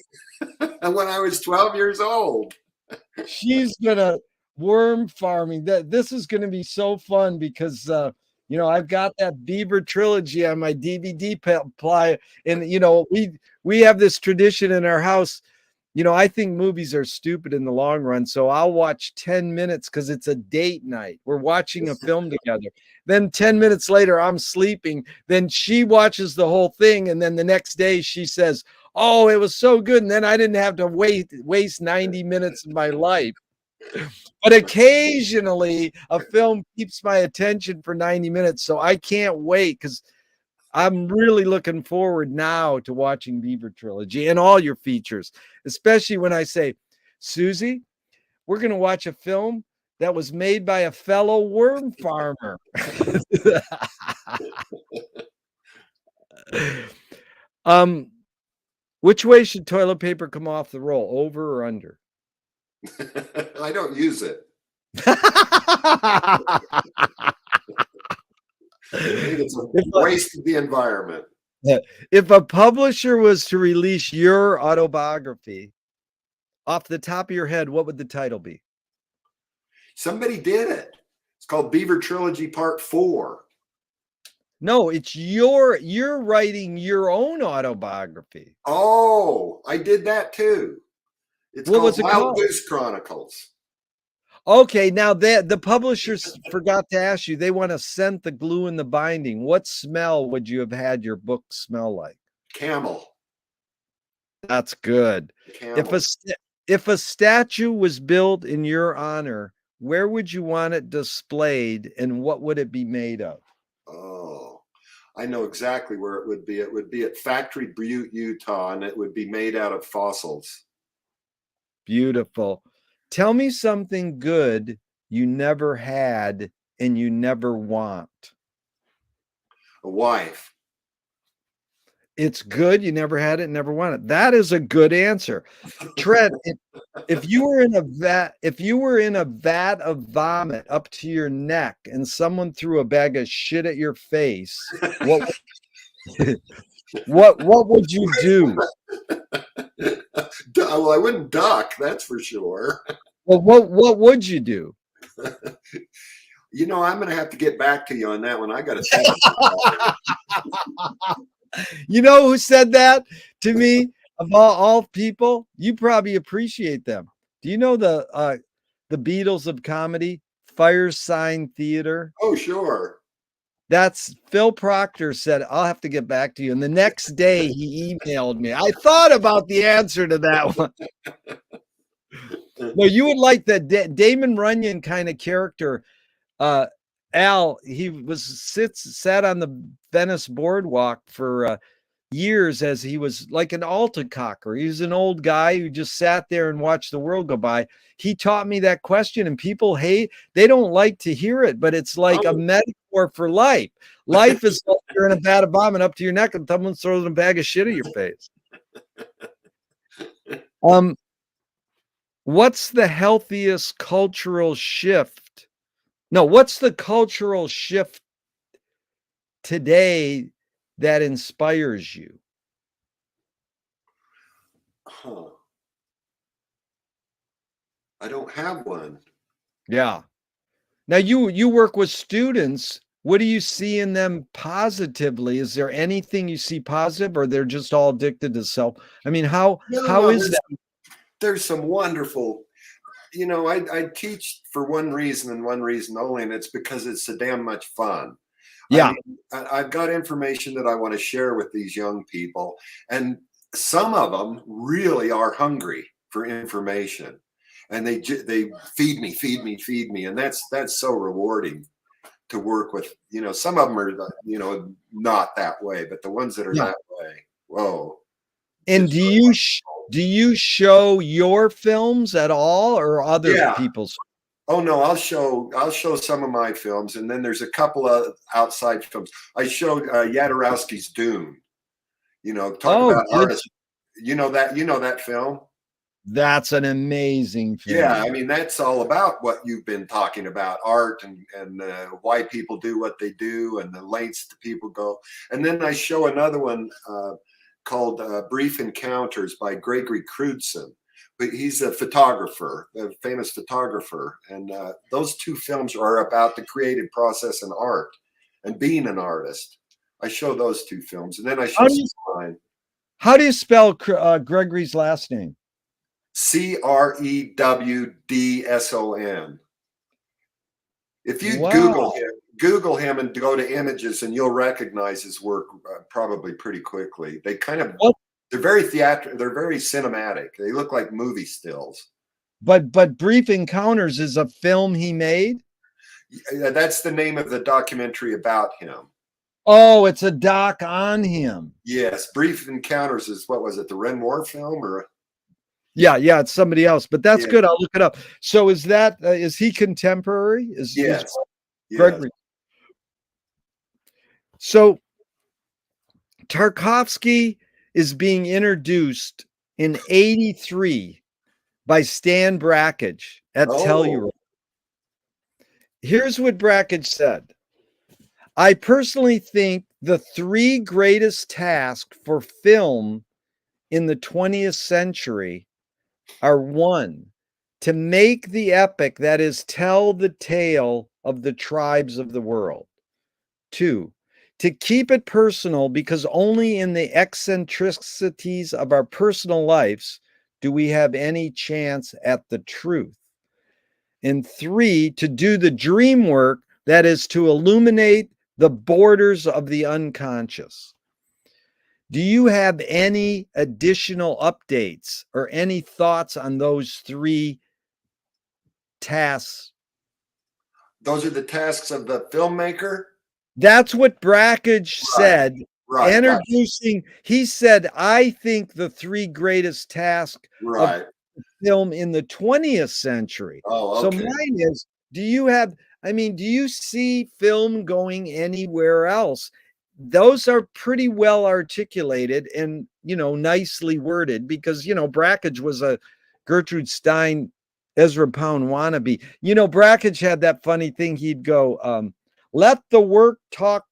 And when I was 12 years old. She's gonna worm farming. This is gonna be so fun because I've got that Beaver trilogy on my DVD player, and we have this tradition in our house. I think movies are stupid in the long run, so I'll watch 10 minutes because it's a date night. We're watching a film together. Then 10 minutes later, I'm sleeping. Then she watches the whole thing, and then the next day she says, "Oh, it was so good," and then I didn't have to waste 90 minutes of my life. But occasionally, a film keeps my attention for 90 minutes, so I can't wait because I'm really looking forward now to watching Beaver Trilogy and all your features, especially when I say, Susie, we're going to watch a film that was made by a fellow worm farmer. Which way should toilet paper come off the roll, over or under? I don't use it. I think it's a waste of the environment. If a publisher was to release your autobiography, off the top of your head, what would the title be? Somebody did it. It's called Beaver Trilogy Part 4. No, it's you're writing your own autobiography. Oh, I did that too. It's called Wild Goose Chronicles. Okay, now the publishers forgot to ask you. They want to scent the glue in the binding. What smell would you have had your book smell like? Camel. That's good. Camel. If a statue was built in your honor, where would you want it displayed, and what would it be made of? Oh, I know exactly where it would be. It would be at Factory Butte, Utah, and it would be made out of fossils. Beautiful. Tell me something good you never had and you never want. A wife. It's good. You never had it, never want it. That is a good answer. Trent, if you were in a vat of vomit up to your neck and someone threw a bag of shit at your face, what what would you do? Well, I wouldn't duck, that's for sure. Well, what would you do? You know, I'm going to have to get back to you on that one. I got to think about You know who said that to me? Of all people, you probably appreciate them. Do you know the Beatles of comedy, Firesign Theater? Oh, sure. That's Phil Proctor said, I'll have to get back to you. And the next day he emailed me. I thought about the answer to that one. No, you would like the Damon Runyon kind of character. Al, he sat on the Venice boardwalk for years as he was like an altacocker. He was an old guy who just sat there and watched the world go by. He taught me that question, and people they don't like to hear it, but it's like a Oh, metaphor for life. Life is like you're in a vat of vomit up to your neck and someone throws a bag of shit at your face. What's the healthiest cultural shift? No, what's the cultural shift today that inspires you? huh. I don't have one. Yeah. Now you work with students. What do you see in them positively? Is there anything you see positive, or they're just all addicted to self? I mean, how No, is that? there's some wonderful, you know, I teach for one reason and one reason only, and it's because it's so damn much fun. I Yeah. mean, I've got information that I want to share with these young people, and some of them really are hungry for information, and they feed me, feed me, feed me, and that's so rewarding to work with. You know, some of them are, you know, not that way, but the ones that are Yeah. that way, whoa, And just do you show your films at all, or other yeah. people's? Oh no, I'll show some of my films, and then there's a couple of outside films. I showed Jodorowsky's Dune. You know, talk Oh, about good. artists. You know that film. That's an amazing Yeah, I film. mean that's all about what you've been talking about, art and why people do what they do and the lengths that people go. And then I show another one called Brief Encounters by Gregory Crewdson. But he's a photographer, a famous photographer, and those two films are about the creative process in art and being an artist. I show those two films, and then I show How do some you of mine. how do you spell Gregory's last name? Crewdson. If you Wow. Google him and go to images, and you'll recognize his work probably pretty quickly. What They're very theatrical. They're very cinematic. They look like movie stills. but Brief Encounters is a film he made? That's the name of the documentary about him. Oh, it's a doc on him. Yes, Brief Encounters is, what was it, the Renoir film or? Yeah, it's somebody else, but that's Yeah, good. I'll look it up. So is he contemporary? Is yes, yes. Gregory? So Tarkovsky is being introduced in 83 by Stan Brakhage at Oh, Telluride. Here's what Brakhage said. I personally think the three greatest tasks for film in the 20th century are: one, to make the epic, that is, tell the tale of the tribes of the world; two, to keep it personal, because only in the eccentricities of our personal lives do we have any chance at the truth; and three, to do the dream work, that is, to illuminate the borders of the unconscious. Do you have any additional updates or any thoughts on those three tasks? those are the tasks of the filmmaker. That's what Brackage Right. said. Right. Gotcha. Introducing, he said, I think the three greatest tasks of Right. film in the 20th century. Oh, So okay. mine is, do you have, I mean, do you see film going anywhere else? Those are pretty well articulated and, nicely worded because, Brackage was a Gertrude Stein, Ezra Pound wannabe. Brackage had that funny thing. He'd go, let the work talk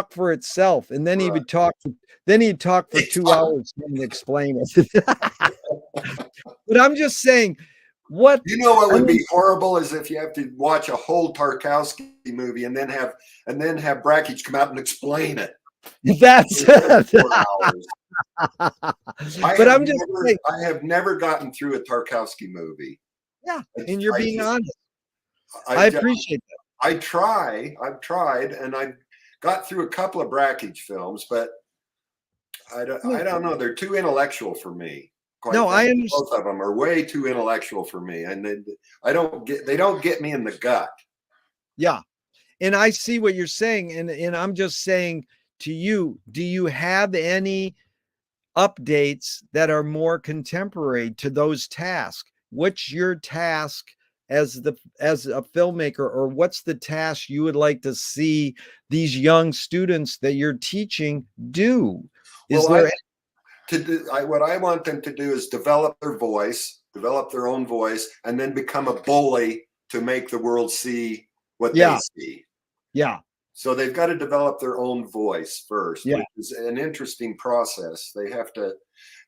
for itself, and then he Right. would talk. Then he'd talk for It's 2 hours and explain it. But I'm just saying, what You know what I would mean, be horrible is if you have to watch a whole Tarkowski movie and then have Brackage come out and explain it that's in it. 4 hours. But I'm just saying, I have never gotten through a Tarkowski movie. yeah, and you're being honest. I I appreciate that. I've tried, and I got through a couple of Brackage films, but I don't know. They're too intellectual for me. Quite No, I frankly, understand. both of them are way too intellectual for me, and they don't get me in the gut. Yeah, and I see what you're saying, and I'm just saying to you, do you have any updates that are more contemporary to those tasks? What's your task as a filmmaker, or what's the task you would like to see these young students that you're teaching do? Is Well, there what I want them to do is develop develop their own voice, and then become a bully to make the world see what they yeah, see. yeah, So they've got to develop their own voice first, yeah, which is an interesting process. They have to,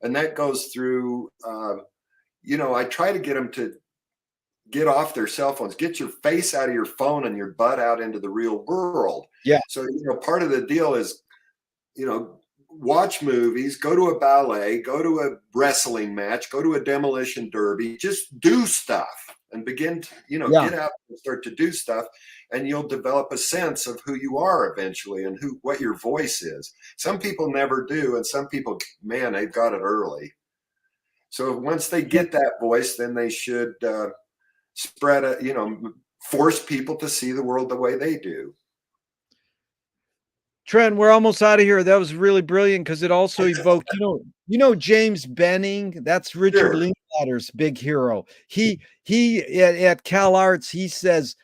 and that goes through. I try to get them to get off their cell phones, get your face out of your phone and your butt out into the real world. yeah, So, part of the deal is, watch movies, go to a ballet, go to a wrestling match, go to a demolition derby, just do stuff and begin to, yeah. get out and start to do stuff. And you'll develop a sense of who you are eventually and what your voice is. Some people never do. And some people, man, they've got it early. So once they get that voice, then they should spread force people to see the world the way they do. Trent, we're almost out of here. That was really brilliant because it also evoked, James Benning. That's Richard Sure. Linklater's big hero. He at Cal Arts, he says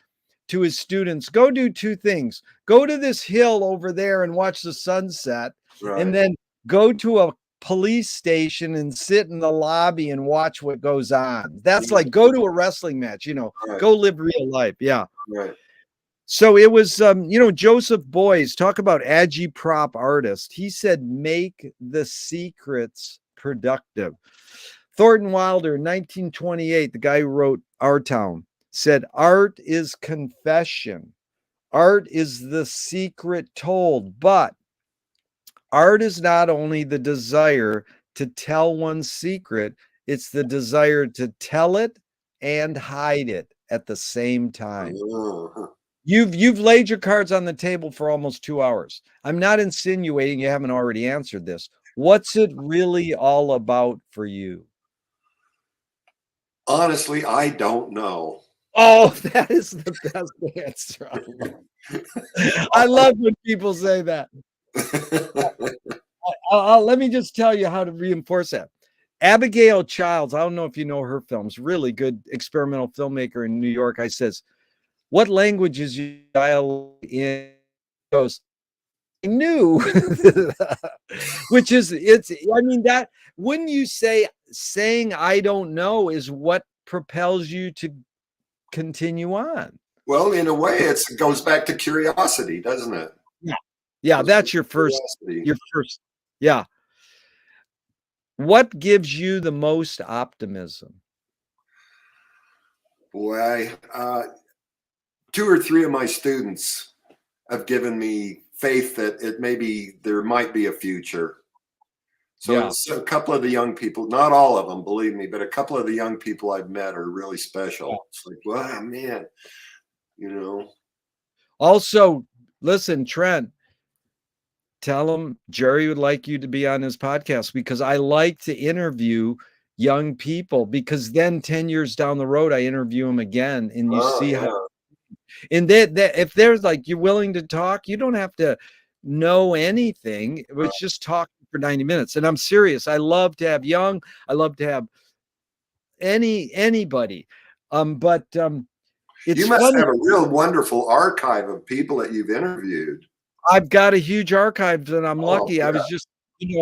to his students, go do two things. Go to this hill over there and watch the sunset, Right. and then go to a police station and sit in the lobby and watch what goes on. That's like go to a wrestling match, Right. go live real life. Yeah. Right. So it was, Joseph Beuys, talk about agitprop artist. He said, make the secrets productive. Thornton Wilder, 1928, the guy who wrote Our Town, said, art is confession. Art is the secret told, but art is not only the desire to tell one's secret, it's the desire to tell it and hide it at the same time. Uh-huh. You've laid your cards on the table for almost 2 hours. I'm not insinuating you haven't already answered this. What's it really all about for you? Honestly, I don't know. Oh, that is the best answer. I love when people say that. Let me just tell you how to reinforce that. Abigail Childs, I don't know if you know her films, really good experimental filmmaker in New York. I says, what language is your dialogue in? He goes, I knew. Which is, that, wouldn't you say saying I don't know is what propels you to continue on? Well, in a way, it goes back to curiosity, doesn't it? Yeah. Yeah, that's your first, yeah. What gives you the most optimism? Boy, 2 or 3 of my students have given me faith that there might be a future. So it's a couple of the young people, not all of them, believe me, but a couple of the young people I've met are really special. Yeah. It's like, wow, man, Also, listen, Trent, tell them Jerry would like you to be on his podcast because I like to interview young people because then 10 years down the road, I interview them again and you see how And that if there's like you're willing to talk, you don't have to know anything. It's just talking for 90 minutes. And I'm serious. I love to have young. I love to have anybody. But it's You must funny. have a real wonderful archive of people that you've interviewed. I've got a huge archive, and I'm Oh, lucky. I yeah. was just,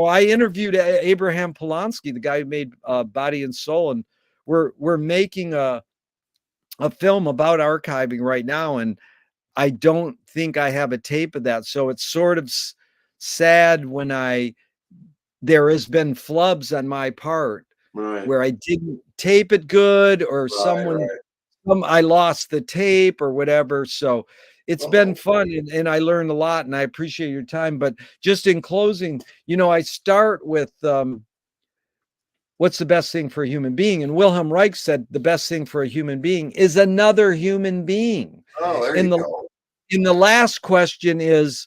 I interviewed Abraham Polanski, the guy who made Body and Soul, and we're making a film about archiving right now, and I don't think I have a tape of that. So it's sort of sad when there has been flubs on my part Right. where I didn't tape it good, or Right. I lost the tape or whatever. So it's been fun, and I learned a lot, and I appreciate your time. But just in closing, I start with what's the best thing for a human being? And Wilhelm Reich said the best thing for a human being is another human being. Oh, there And you go. the last question is,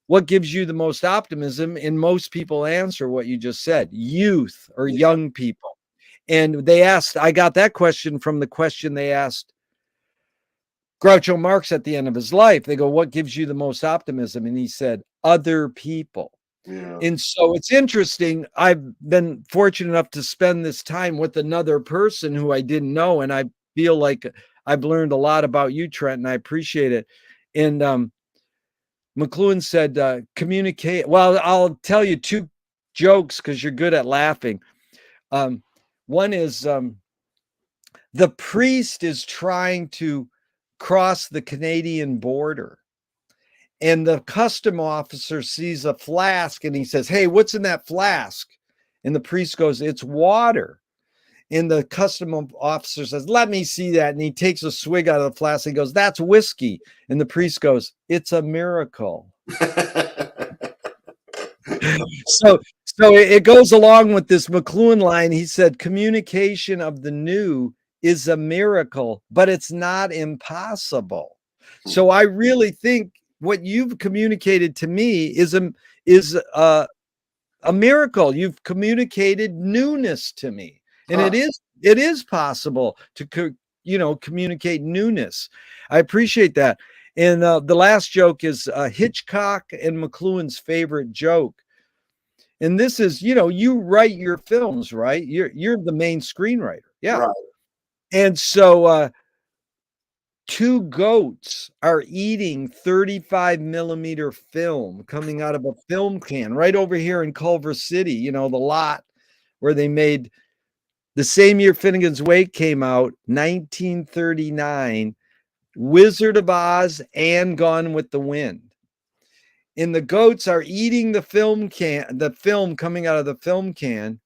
what gives you the most optimism? And most people answer what you just said, youth or young people. And I got that question from the question they asked Groucho Marx at the end of his life. They go, what gives you the most optimism? And he said, other people. Yeah. And so it's interesting. I've been fortunate enough to spend this time with another person who I didn't know. And I feel like I've learned a lot about you, Trent, and I appreciate it. And McLuhan said, communicate. Well, I'll tell you two jokes because you're good at laughing. One is the priest is trying to cross the Canadian border, and the custom officer sees a flask and he says, hey, what's in that flask? And the priest goes, it's water. And the custom officer says, let me see that. And he takes a swig out of the flask and goes, that's whiskey. And the priest goes, it's a miracle. So it goes along with this McLuhan line. He said, communication of the new is a miracle, but it's not impossible. So I really think what you've communicated to me is a miracle. You've communicated newness to me, and it is possible to communicate newness. I appreciate that. And the last joke is Hitchcock and McLuhan's favorite joke. And this is, you write your films, right? You're the main screenwriter. Yeah. Right. And so two goats are eating 35 millimeter film coming out of a film can right over here in Culver City, the lot where they made the same year Finnegan's Wake came out, 1939, Wizard of Oz and Gone with the Wind. And the goats are eating the film coming out of the film can.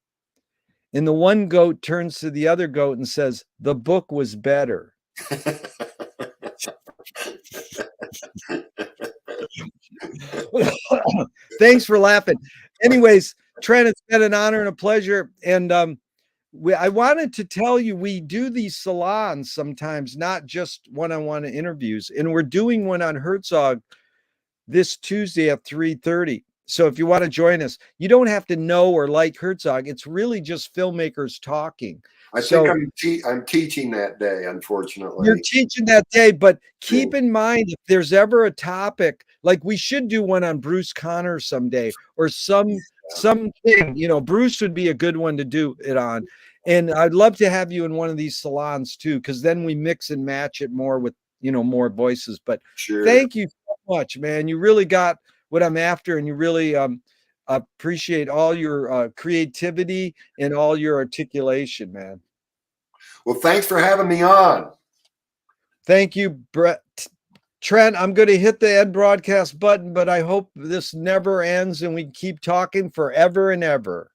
And the one goat turns to the other goat and says, the book was better. Thanks for laughing. Anyways, Trent, it's been an honor and a pleasure. And I wanted to tell you, we do these salons sometimes, not just one-on-one interviews. And we're doing one on Herzog this Tuesday at 3:30. So if you want to join us, you don't have to know or like Herzog. It's really just filmmakers talking. I think I'm teaching that day, unfortunately. You're teaching that day, but keep in mind, if there's ever a topic, like we should do one on Bruce Conner someday, or something, Bruce would be a good one to do it on. And I'd love to have you in one of these salons too, because then we mix and match it more with, more voices. But thank you so much, man. You really got what I'm after, and you really appreciate all your creativity and all your articulation, man. Well, thanks for having me on. Thank you, Brett. Trent, I'm going to hit the end broadcast button, but I hope this never ends and we keep talking forever and ever.